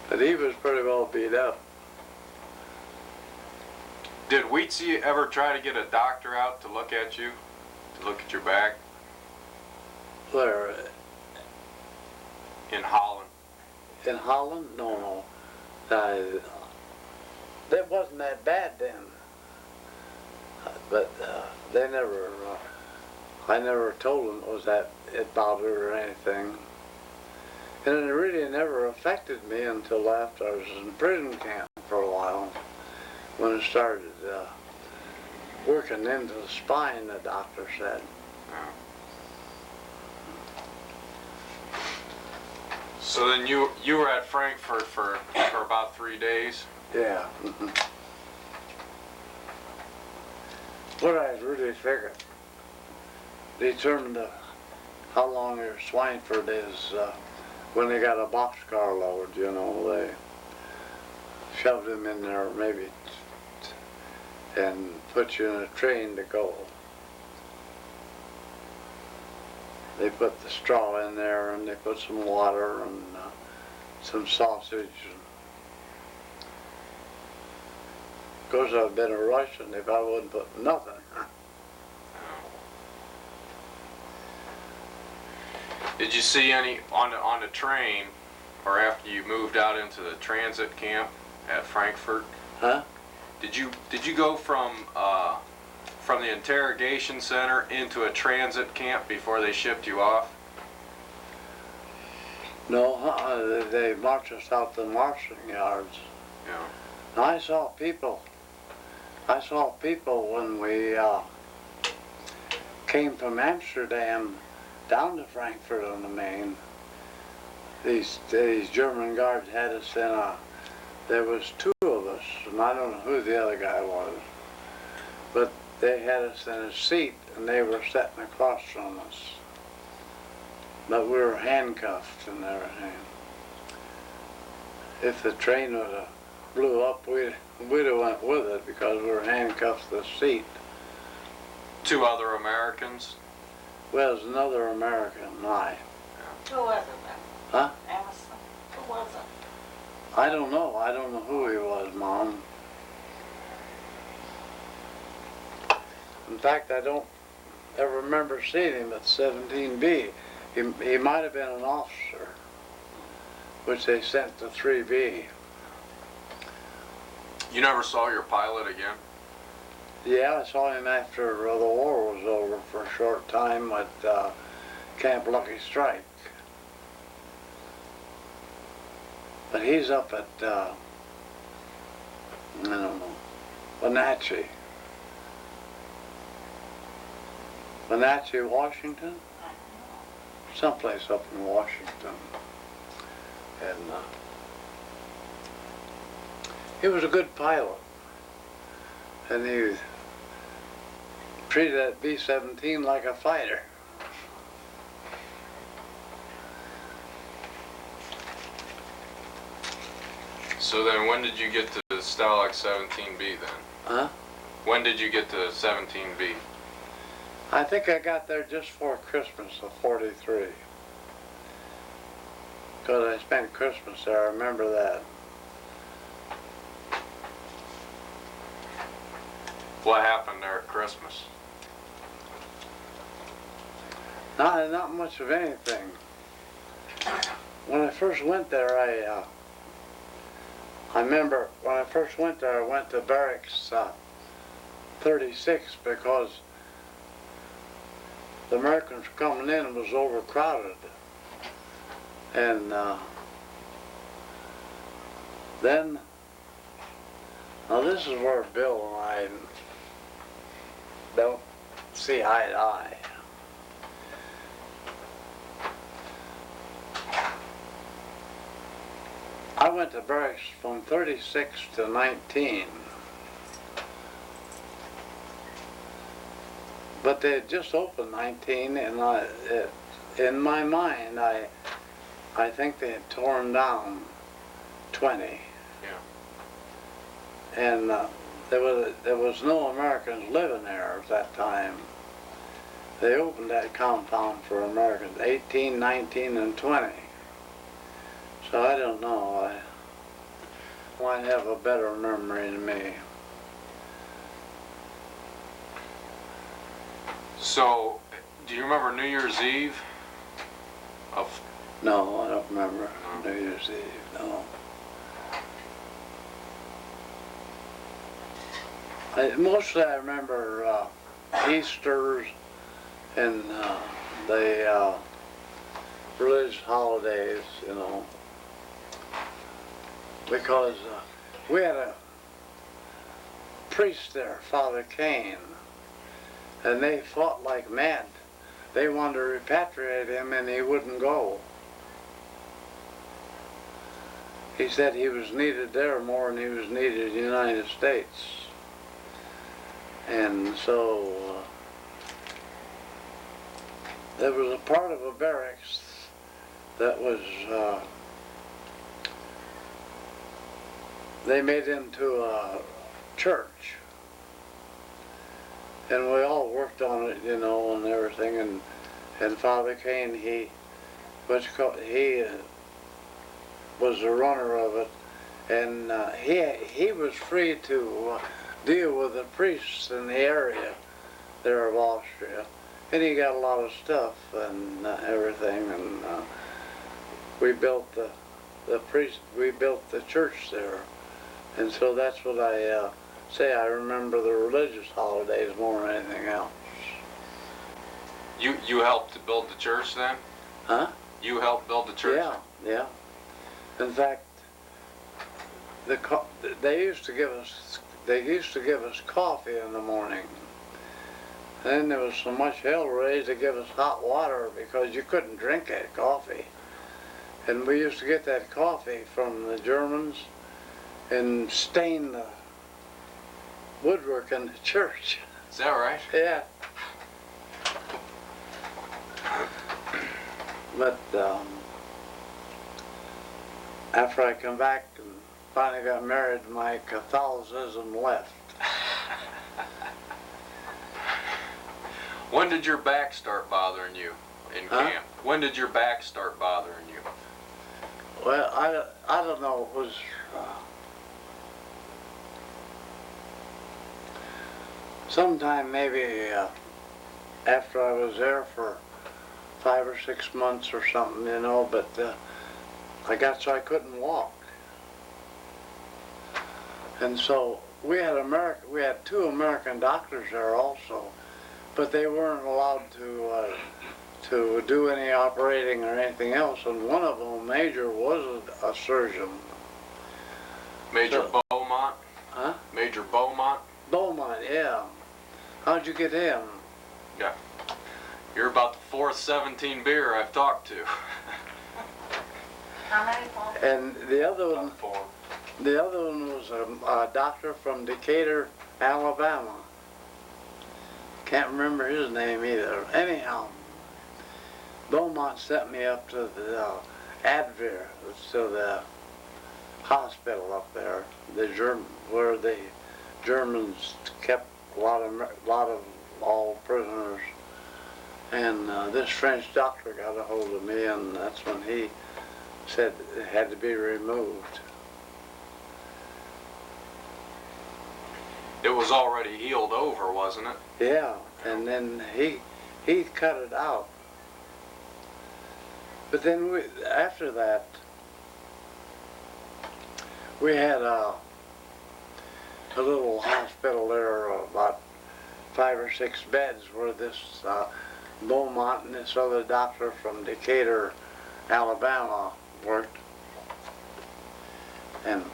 But he was pretty well beat up. Did Wheatsey ever try to get a doctor out to look at you? To look at your back? Where? In Holland? In Holland? No. That wasn't that bad then. But they never, I never told them it was that it bothered or anything. And it really never affected me until after I was in prison camp for a while. When it started working into the spine, the doctor said. So then you were at Frankfurt for about 3 days? Yeah. What I really figured determined how long your Schweinfurt is when they got a boxcar load, you know, they shoved him in there maybe and put you in a train to go. They put the straw in there and they put some water and some sausage. Of course, I'd been a Russian if I wouldn't put nothing. Did you see any on the train, or after you moved out into the transit camp at Frankfurt? Huh? Did you go from the interrogation center into a transit camp before they shipped you off? No, they marched us out to the marshalling yards. Yeah. I saw people when we came from Amsterdam down to Frankfurt on the Main. These German guards had us in there was 2 of us, and I don't know who the other guy was, but they had us in a seat and they were sitting across from us. But we were handcuffed and everything. If the train would have blew up, we'd have went with it because we were handcuffed to the seat. 2 other Americans? Well, there's another American, I. Who was it then? Huh? Emerson? Who was it? I don't know. I don't know who he was, Mom. In fact, I don't ever remember seeing him at 17B. He might have been an officer, which they sent to 3B. You never saw your pilot again? Yeah, I saw him after the war was over for a short time at Camp Lucky Strike. But he's up at, I don't know, Wenatchee. Wenatchee, Washington? Someplace up in Washington. And he was a good pilot. And he treated that B-17 like a fighter. So then when did you get to Stalag 17B then? Huh? When did you get to 17B? I think I got there just for Christmas of '43. Because I spent Christmas there, I remember that. What happened there at Christmas? Not much of anything. When I first went there, I remember when I first went there, I went to barracks 36 because the Americans coming in was overcrowded. And then, now this is where Bill and I don't see eye to eye. I went to barracks from 36 to 19. But they had just opened 19, and in my mind, I think they had torn down 20. Yeah. And there was no Americans living there at that time. They opened that compound for Americans, 18, 19, and 20. So I don't know. I might have a better memory than me. So, do you remember New Year's Eve? No, I don't remember New Year's Eve, no. Mostly I remember Easters and the religious holidays, you know, because we had a priest there, Father Kane, and they fought like mad. They wanted to repatriate him and he wouldn't go. He said he was needed there more than he was needed in the United States. And so there was a part of a barracks that was, they made into a church. And we all worked on it, you know, and everything. And Father Kane, he was the runner of it, and he was free to deal with the priests in the area there of Austria, and he got a lot of stuff and everything, and we built we built the church there, and so that's what I say. I remember the religious holidays more than anything else. You helped to build the church then? Huh? You helped build the church? Yeah, yeah. In fact, they used to give us coffee in the morning. And then there was so much hell raised to give us hot water because you couldn't drink that coffee. And we used to get that coffee from the Germans and stain the woodwork in the church. Is that right? Yeah. But after I come back and finally got married, my Catholicism left. When did your back start bothering you in camp? When did your back start bothering you? Well, I don't know. It was sometime maybe after I was there for 5 or 6 months or something, you know, but I got so I couldn't walk. And so we had two American doctors there also, but they weren't allowed to do any operating or anything else, and one of them, Major, was a surgeon. Major Beaumont? Huh? Major Beaumont? Beaumont, yeah. How'd you get him? Yeah. You're about the fourth 17 beer I've talked to. How many, Paul? And the other one, About four. the other one was a doctor from Decatur, Alabama. Can't remember his name either. Anyhow, Beaumont sent me up to the Advir, to the hospital up there, where the Germans kept a lot of all prisoners. And this French doctor got a hold of me, and that's when he said it had to be removed. It was already healed over, wasn't it? Yeah, and then he cut it out. But then after that, we had a little hospital there, about 5 or 6 beds, where this Beaumont and this other doctor from Decatur, Alabama worked. And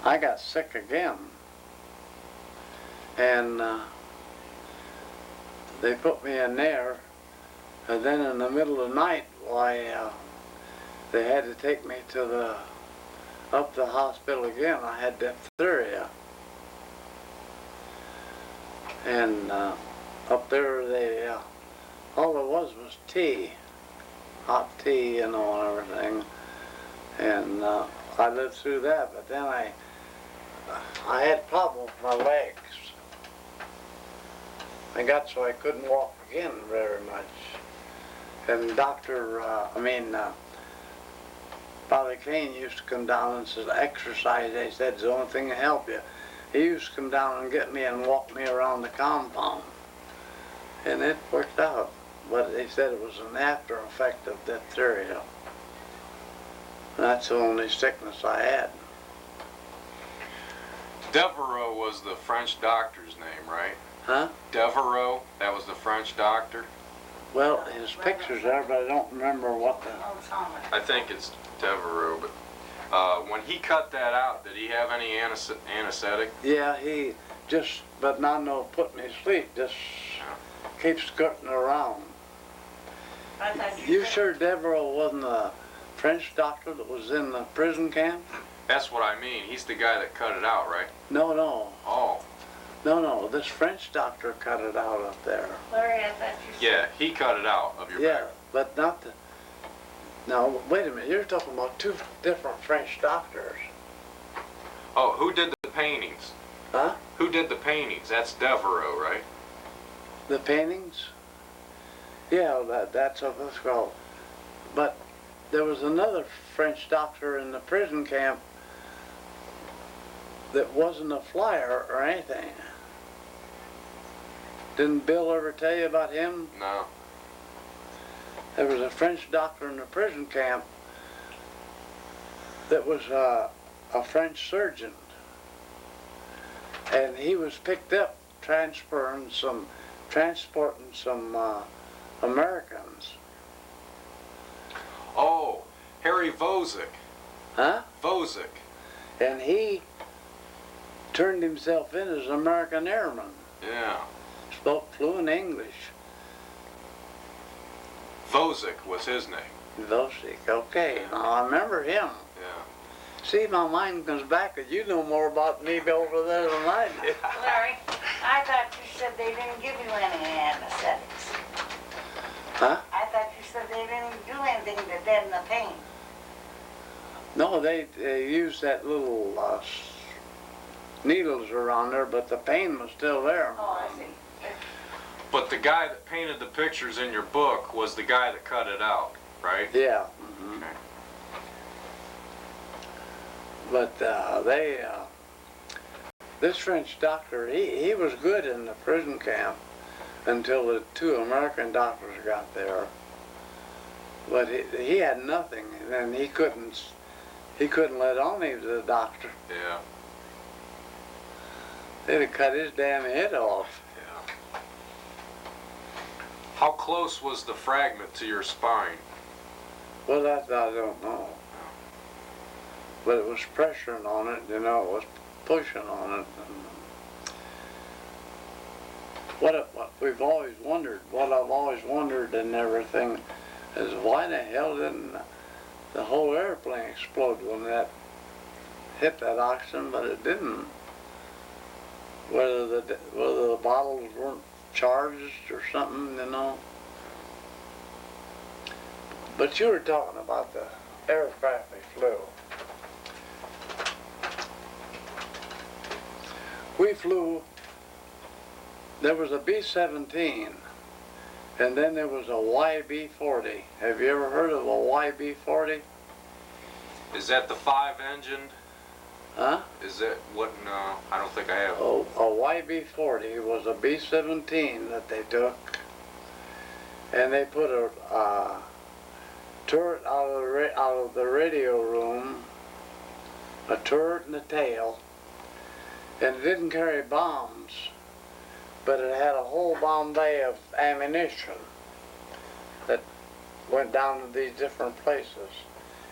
I got sick again. And they put me in there, and then in the middle of the night, why, they had to take me to up the hospital again. I had diphtheria. And up there, all it was tea. hot tea, and everything. And I lived through that, but then I had problems with my legs. I got so I couldn't walk again very much. And Bobby Kane used to come down and said, exercise, they said, is the only thing to help you. He used to come down and get me and walk me around the compound. And it worked out. But they said it was an after effect of diphtheria. That's the only sickness I had. Devereaux was the French doctor's name, right? Huh? Devereaux, that was the French doctor? Well, his picture's there, but I don't remember what the... Oh, it's on I think it's Devereaux, but when he cut that out, did he have any anesthetic? Yeah, he just, but not no put me to sleep, just keep skirting around. I thought You said- sure Devereaux wasn't a French doctor that was in the prison camp? That's what I mean. He's the guy that cut it out, right? No, Oh, this French doctor cut it out up there. Larry, I thought you said. yeah, he cut it out of your Yeah, back. but not the... Now, wait a minute, you're talking about two different French doctors. Oh, who did the paintings? Huh? Who did the paintings? That's Devereaux, right? The paintings? Yeah, that's what it's called. But there was another French doctor in the prison camp that wasn't a flyer or anything. Didn't Bill ever tell you about him? No. There was a French doctor in the prison camp that was a French surgeon. And he was picked up transporting some Americans. Oh, Harry Vozick. Huh? Vozick. And he turned himself in as an American airman. Yeah. Spoke fluent English. Vozick was his name. Vosik, okay. Now I remember him. Yeah. See, my mind comes back that you know more about me over there than I did. Larry, I thought you said they didn't give you any anesthetics. Huh? I thought you said they didn't do anything to deaden the pain. No, they used that little needles around there, but the pain was still there. Oh, I see. But the guy that painted the pictures in your book was the guy that cut it out, right? Yeah. Okay. But this French doctor, he was good in the prison camp until the two American doctors got there. But he had nothing, and then he couldn't let on he was a doctor. Yeah. They'd have cut his damn head off. Yeah. How close was the fragment to your spine? Well, that I don't know. But it was pressuring on it, it was pushing on it. And what I've always wondered and everything is why the hell didn't the whole airplane explode when that hit that oxygen, but it didn't. Whether the bottles weren't charged or something, But you were talking about the aircraft we flew. We flew, there was a B-17, and then there was a YB-40. Have you ever heard of a YB-40? Is that the 5-engined? Huh? Is that what? No, I don't think I have. Oh, a YB-40 was a B-17 that they took, and they put a turret out of the radio room, a turret and a tail, and it didn't carry bombs, but it had a whole bomb bay of ammunition that went down to these different places.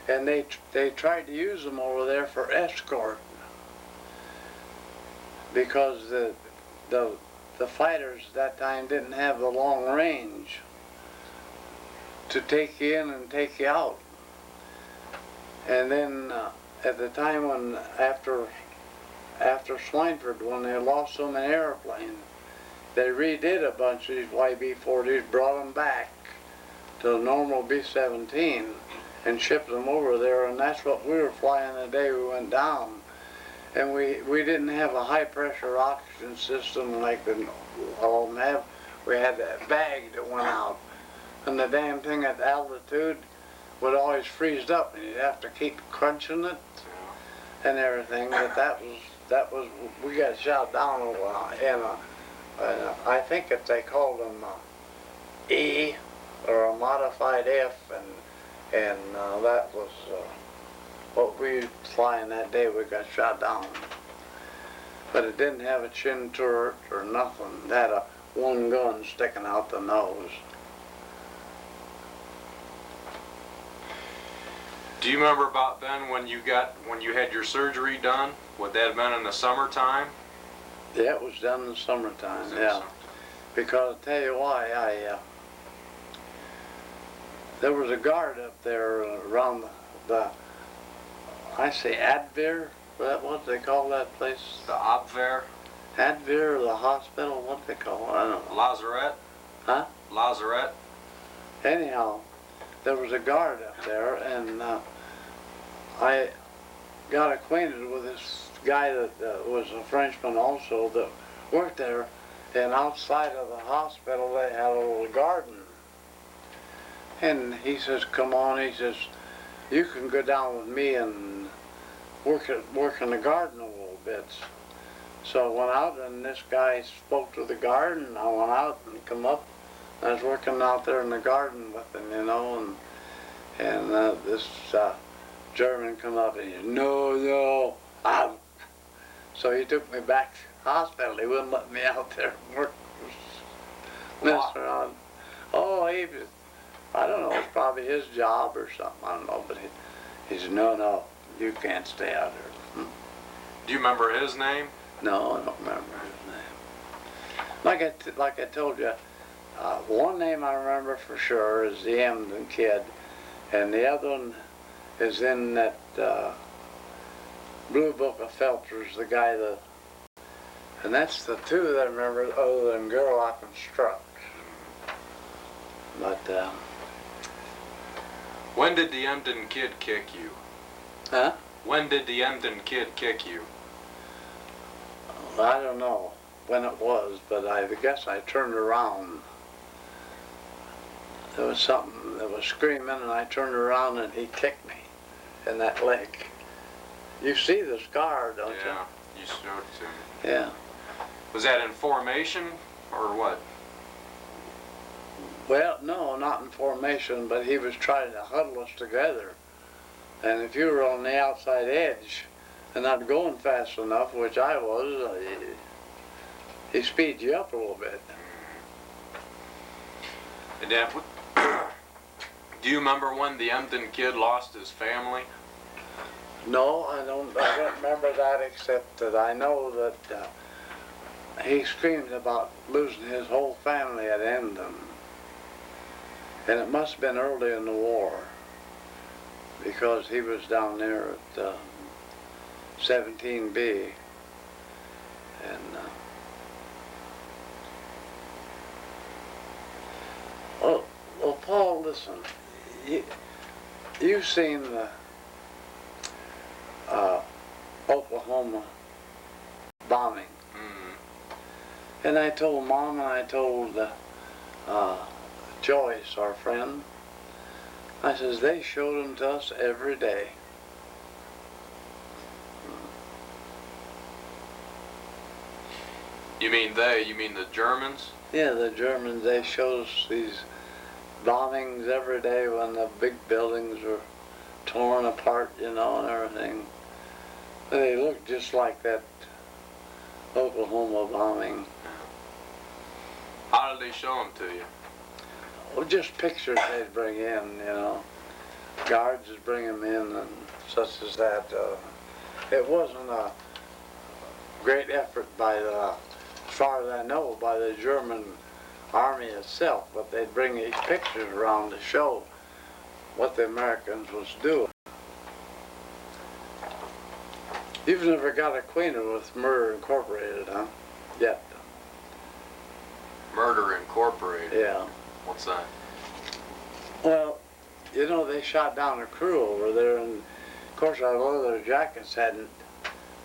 And they tried to use them over there for escort because the fighters at that time didn't have the long range to take you in and take you out. And then at the time when after Swineford, when they lost so many airplanes, they redid a bunch of these YB-40s, brought them back to the normal B-17 and shipped them over there, and that's what we were flying the day we went down. And we didn't have a high pressure oxygen system like all of them have. We had that bag that went out, and the damn thing at altitude would always freeze up, and you'd have to keep crunching it and everything. But that was we got shot down in I think that they called them E or a modified F, and that was what we were flying that day. We got shot down, but it didn't have a chin turret or nothing. It had a one gun sticking out the nose. Do you remember about then when you had your surgery done? Would that have been in the summertime? Yeah, it was done in the summertime. Yeah, because I tell you why, there was a guard up there around the I say Advir. What they call that place? The Obver? Advir, or the hospital, what they call it, I don't know. Lazaret? Huh? Lazaret? Anyhow, there was a guard up there, and I got acquainted with this guy that was a Frenchman also that worked there, and outside of the hospital they had a little garden. And he says, come on, he says, you can go down with me and work in the garden a little bit. So I went out, and this guy spoke to the guard, and I went out and come up. I was working out there in the garden with him, you know, and this German come up and he said, no, out. So he took me back to the hospital. He wouldn't let me out there and work, mess around. Oh, he was, I don't know, it's probably his job or something, I don't know, but he said, no, you can't stay out there. Do you remember his name? No, I don't remember his name. Like I told you, one name I remember for sure is the Emden kid, and the other one is in that Blue Book of Felters, the guy that, and that's the two that I remember other than Gerlach and Struck. But, when did the Emden kid kick you? huh? When did the Emden kid kick you? I don't know when it was, but I guess I turned around. There was something that was screaming, and I turned around and he kicked me in that leg. You see the scar, don't Yeah, you showed it to me. you? Yeah. Was that in formation or what? Well, no, not in formation, but he was trying to huddle us together. And if you were on the outside edge and not going fast enough, which I was, he speeds you up a little bit. And then, do you remember when the Emden kid lost his family? No, I don't remember that, except that I know that he screamed about losing his whole family at Emden. And it must have been early in the war, because he was down there at 17B. And well, Paul, listen, you've seen the Oklahoma bombing. Mm-hmm. And I told Mom and I told Joyce, our friend, I says, they showed them to us every day. You mean they? You mean the Germans? Yeah, the Germans, they showed us these bombings every day when the big buildings were torn apart, you know, and everything. They looked just like that Oklahoma bombing. How did they show them to you? Well, just pictures they'd bring in, you know. Guards would bring them in and such as that. It wasn't a great effort by the, as far as I know, by the German army itself, but they'd bring these pictures around to show what the Americans was doing. You've never got acquainted with Murder Incorporated, huh? Yet. Murder Incorporated. Yeah. What's that? Well, you know, they shot down a crew over there, and of course our leather jackets hadn't.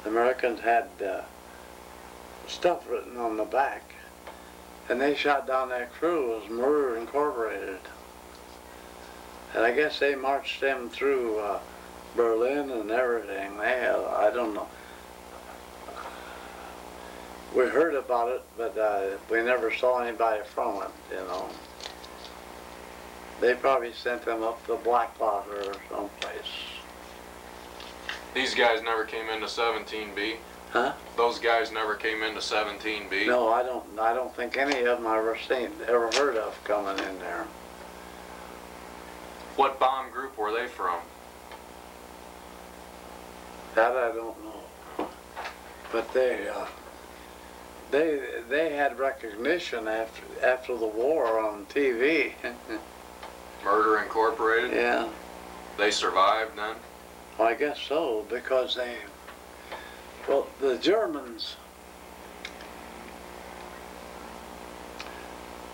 The Americans had stuff written on the back, and they shot down that crew. It was Murder Incorporated, and I guess they marched them through Berlin and everything. They had, I don't know. We heard about it, but we never saw anybody from it, you know. They probably sent them up to Blackwater or someplace. These guys never came into 17B? Huh? Those guys never came into 17B? No, I don't think any of them I ever heard of coming in there. What bomb group were they from? That I don't know. But they had recognition after the war on TV. Murder Incorporated? Yeah. They survived then? Well, I guess so, because the Germans,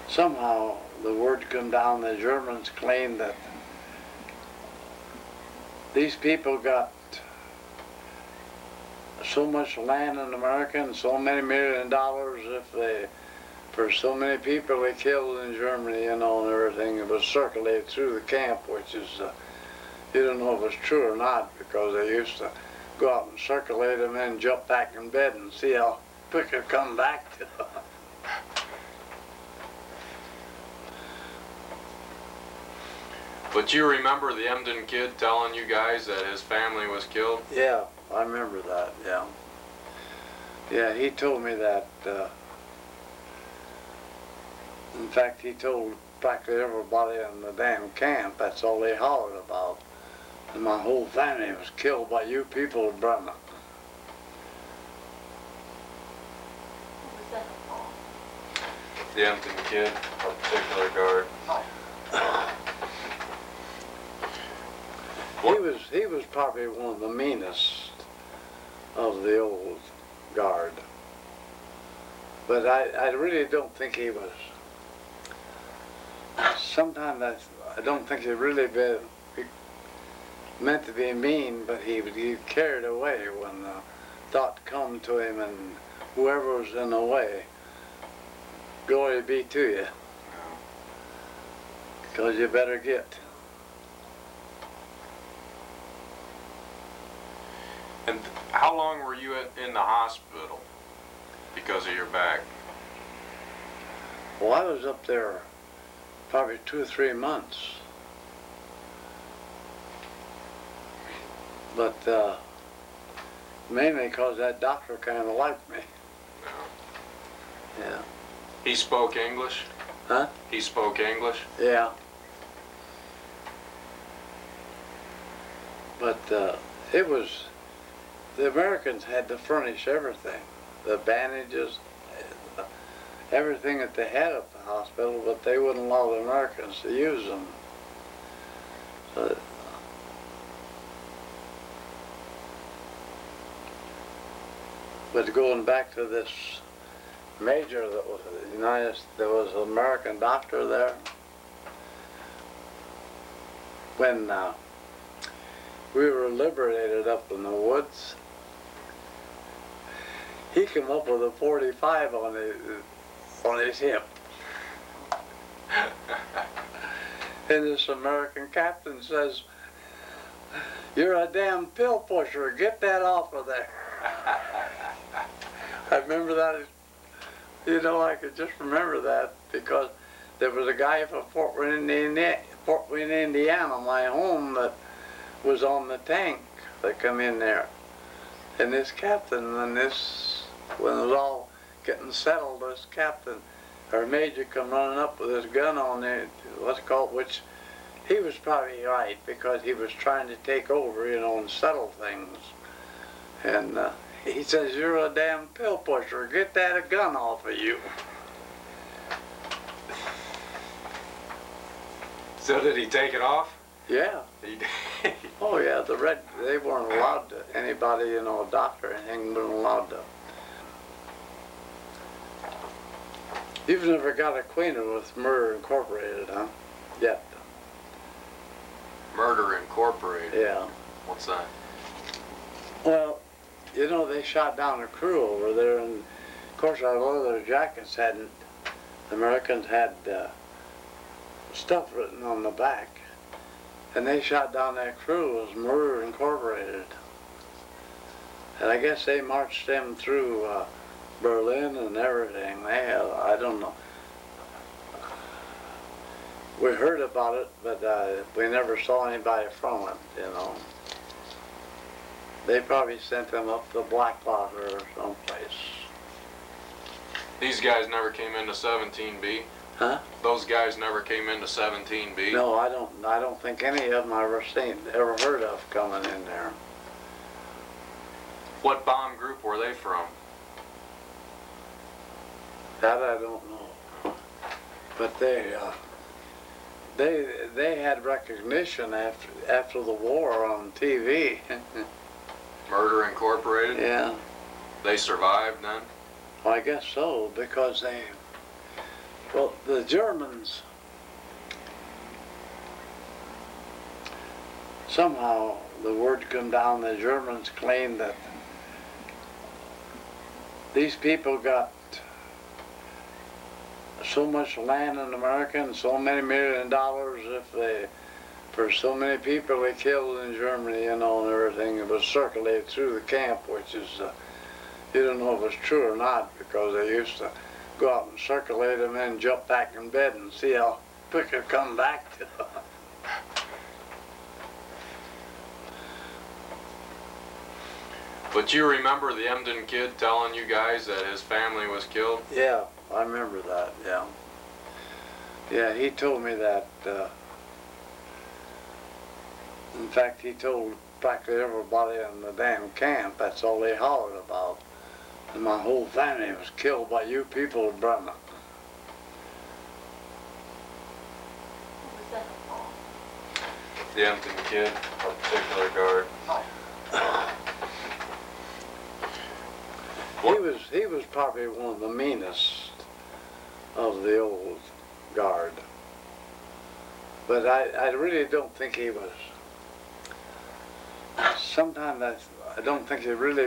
somehow the word come down, the Germans claimed that these people got so much land in America and so many $1 million for so many people they killed in Germany, you know, and everything. It was circulated through the camp, which is, you don't know if it's true or not, because they used to go out and circulate them and jump back in bed and see how quick it come back to them. But you remember the Emden kid telling you guys that his family was killed? Yeah, I remember that, yeah. Yeah, he told me that. In fact, he told practically everybody in the damn camp, that's all they hollered about. And my whole family was killed by you people of Bremen. The Emden kid, a particular guard. He was probably one of the meanest of the old guard. But I really don't think he was. Sometimes I don't think he really meant to be mean, but he carried away when the thought come to him, and whoever was in the way, glory be to you, because you better get. And how long were you in the hospital because of your back? Well, I was up there probably 2 or 3 months. But mainly because that doctor kind of liked me. Yeah. He spoke English? Huh? He spoke English? Yeah. But it was, the Americans had to furnish everything. The bandages, everything that they had at the hospital, but they wouldn't allow the Americans to use them. So, but going back to this major that was there was an American doctor there. When we were liberated up in the woods, he came up with a 45 on his hip. And this American captain says, "You're a damn pill pusher, get that off of there." I remember that, you know, I could just remember that because there was a guy from Fort Wayne, Indiana, my home, that was on the tank that come in there. And this captain, when it was all getting settled, this captain, or major, come running up with his gun on there, which he was probably right, because he was trying to take over, you know, and settle things. And he says, "You're a damn pill pusher, get that gun off of you." So did he take it off? Yeah. He Oh yeah, they weren't allowed to, anybody, you know, a doctor or anything, weren't allowed to. You've never got acquainted with Murder Incorporated, huh? Yet. Murder Incorporated. Yeah. What's that? Well, you know, they shot down a crew over there, and of course our leather jackets hadn't. The Americans had stuff written on the back, and they shot down that crew. It was Murder Incorporated. And I guess they marched them through Berlin and everything. I don't know. We heard about it, but we never saw anybody from it, you know. They probably sent them up to Blackwater or someplace. These guys never came into 17B? Huh? Those guys never came into 17B? No, I don't think any of them I ever heard of coming in there. What bomb group were they from? That I don't know. But they had recognition after the war on TV. Murder Incorporated? Yeah. They survived then? Well, I guess so, because the Germans, somehow the word come down, the Germans claimed that these people got so much land in America and so many $1 million for so many people they killed in Germany, you know, and everything. It was circulated through the camp, which is, you don't know if it's true or not, because they used to go out and circulate them and jump back in bed and see how quick it come back to them. But you remember the Emden kid telling you guys that his family was killed? Yeah, I remember that, yeah. Yeah, he told me that. In fact, he told practically everybody in the damn camp, that's all they hollered about. And my whole family was killed by you people of Bremen. The Emden kid, a particular guard. He was probably one of the meanest of the old guard. But I really don't think he was. Sometimes I don't think he really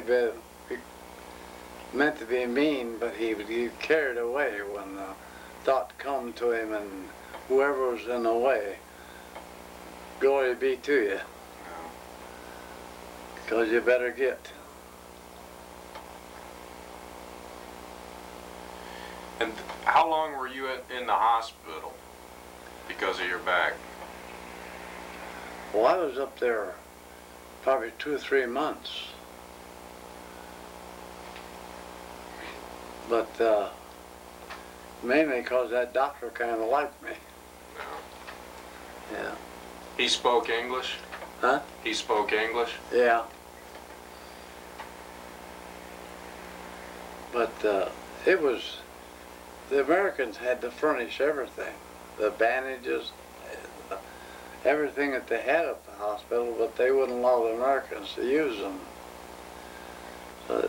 meant to be mean, but he carried away when the thought come to him, and whoever was in the way, glory be to you, because you better get. And how long were you in the hospital because of your back? Well, I was up there probably 2 or 3 months. But mainly because that doctor kind of liked me. Yeah. He spoke English? Huh? He spoke English? Yeah. But it was, the Americans had to furnish everything. The bandages, everything that they had at the hospital, but they wouldn't allow the Americans to use them. So,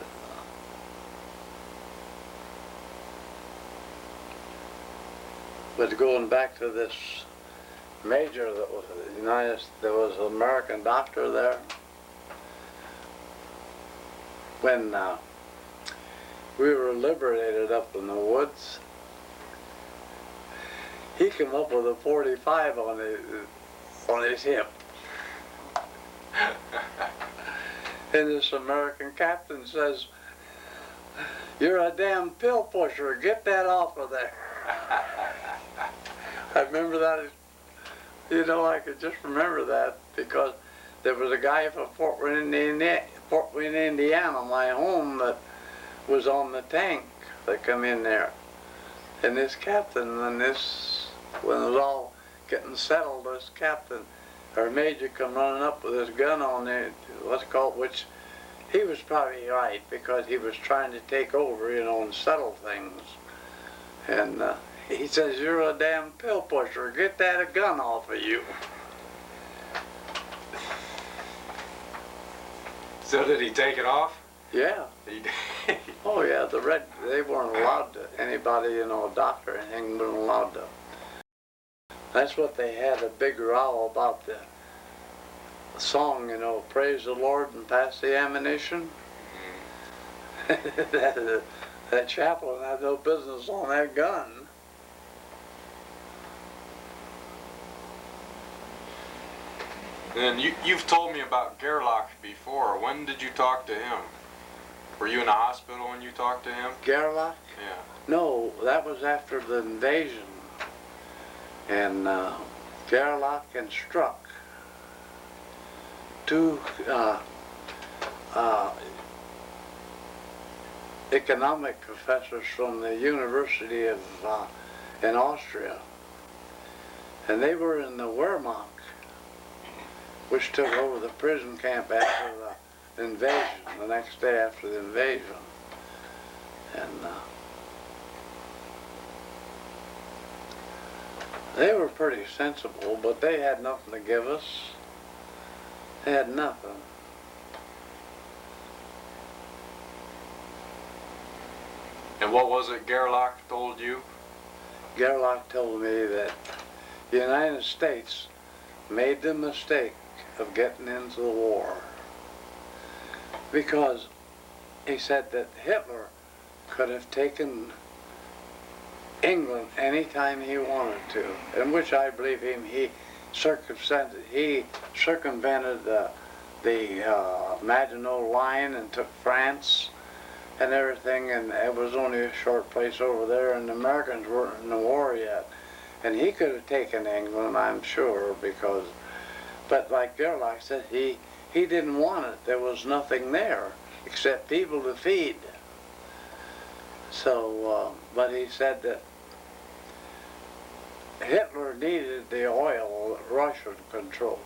but going back to this major that was there was an American doctor there. When we were liberated up in the woods, he came up with a 45 on his hip. And this American captain says, "You're a damn pill pusher, get that off of there." I remember that, you know, I could just remember that because there was a guy from Fort Wayne, Indiana, my home, that was on the tank that come in there. And this captain, when it was all getting settled, this captain, or major, come running up with his gun on there, which he was probably right, because he was trying to take over, you know, and settle things. And he says, "You're a damn pill pusher, get that gun off of you." So did he take it off? Yeah. He Oh yeah, they weren't allowed to, anybody, you know, a doctor or anything, weren't allowed to. That's what they had a big row about song, you know, praise the Lord and pass the ammunition. That chaplain had no business on that gun. And you've told me about Gerlach before. When did you talk to him? Were you in the hospital when you talked to him? Gerlach? Yeah. No, that was after the invasion. And Gerlach and Struck, two economic professors from the University of in Austria, and they were in the Wehrmacht, which took over the prison camp after the invasion, the next day after the invasion. And they were pretty sensible, but they had nothing to give us. They had nothing. And what was it Gerlach told you? Gerlach told me that the United States made the mistake of getting into the war because he said that Hitler could have taken England anytime he wanted to, in which I believe him. He circumvented the Maginot Line and took France and everything, and it was only a short place over there, and the Americans weren't in the war yet. And he could have taken England, I'm sure, because, but like Gerlach said, he didn't want it. There was nothing there except people to feed. So, but he said that Hitler needed the oil that Russia controlled.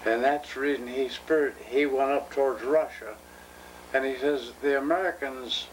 And that's the reason he went up towards Russia. And he says the Americans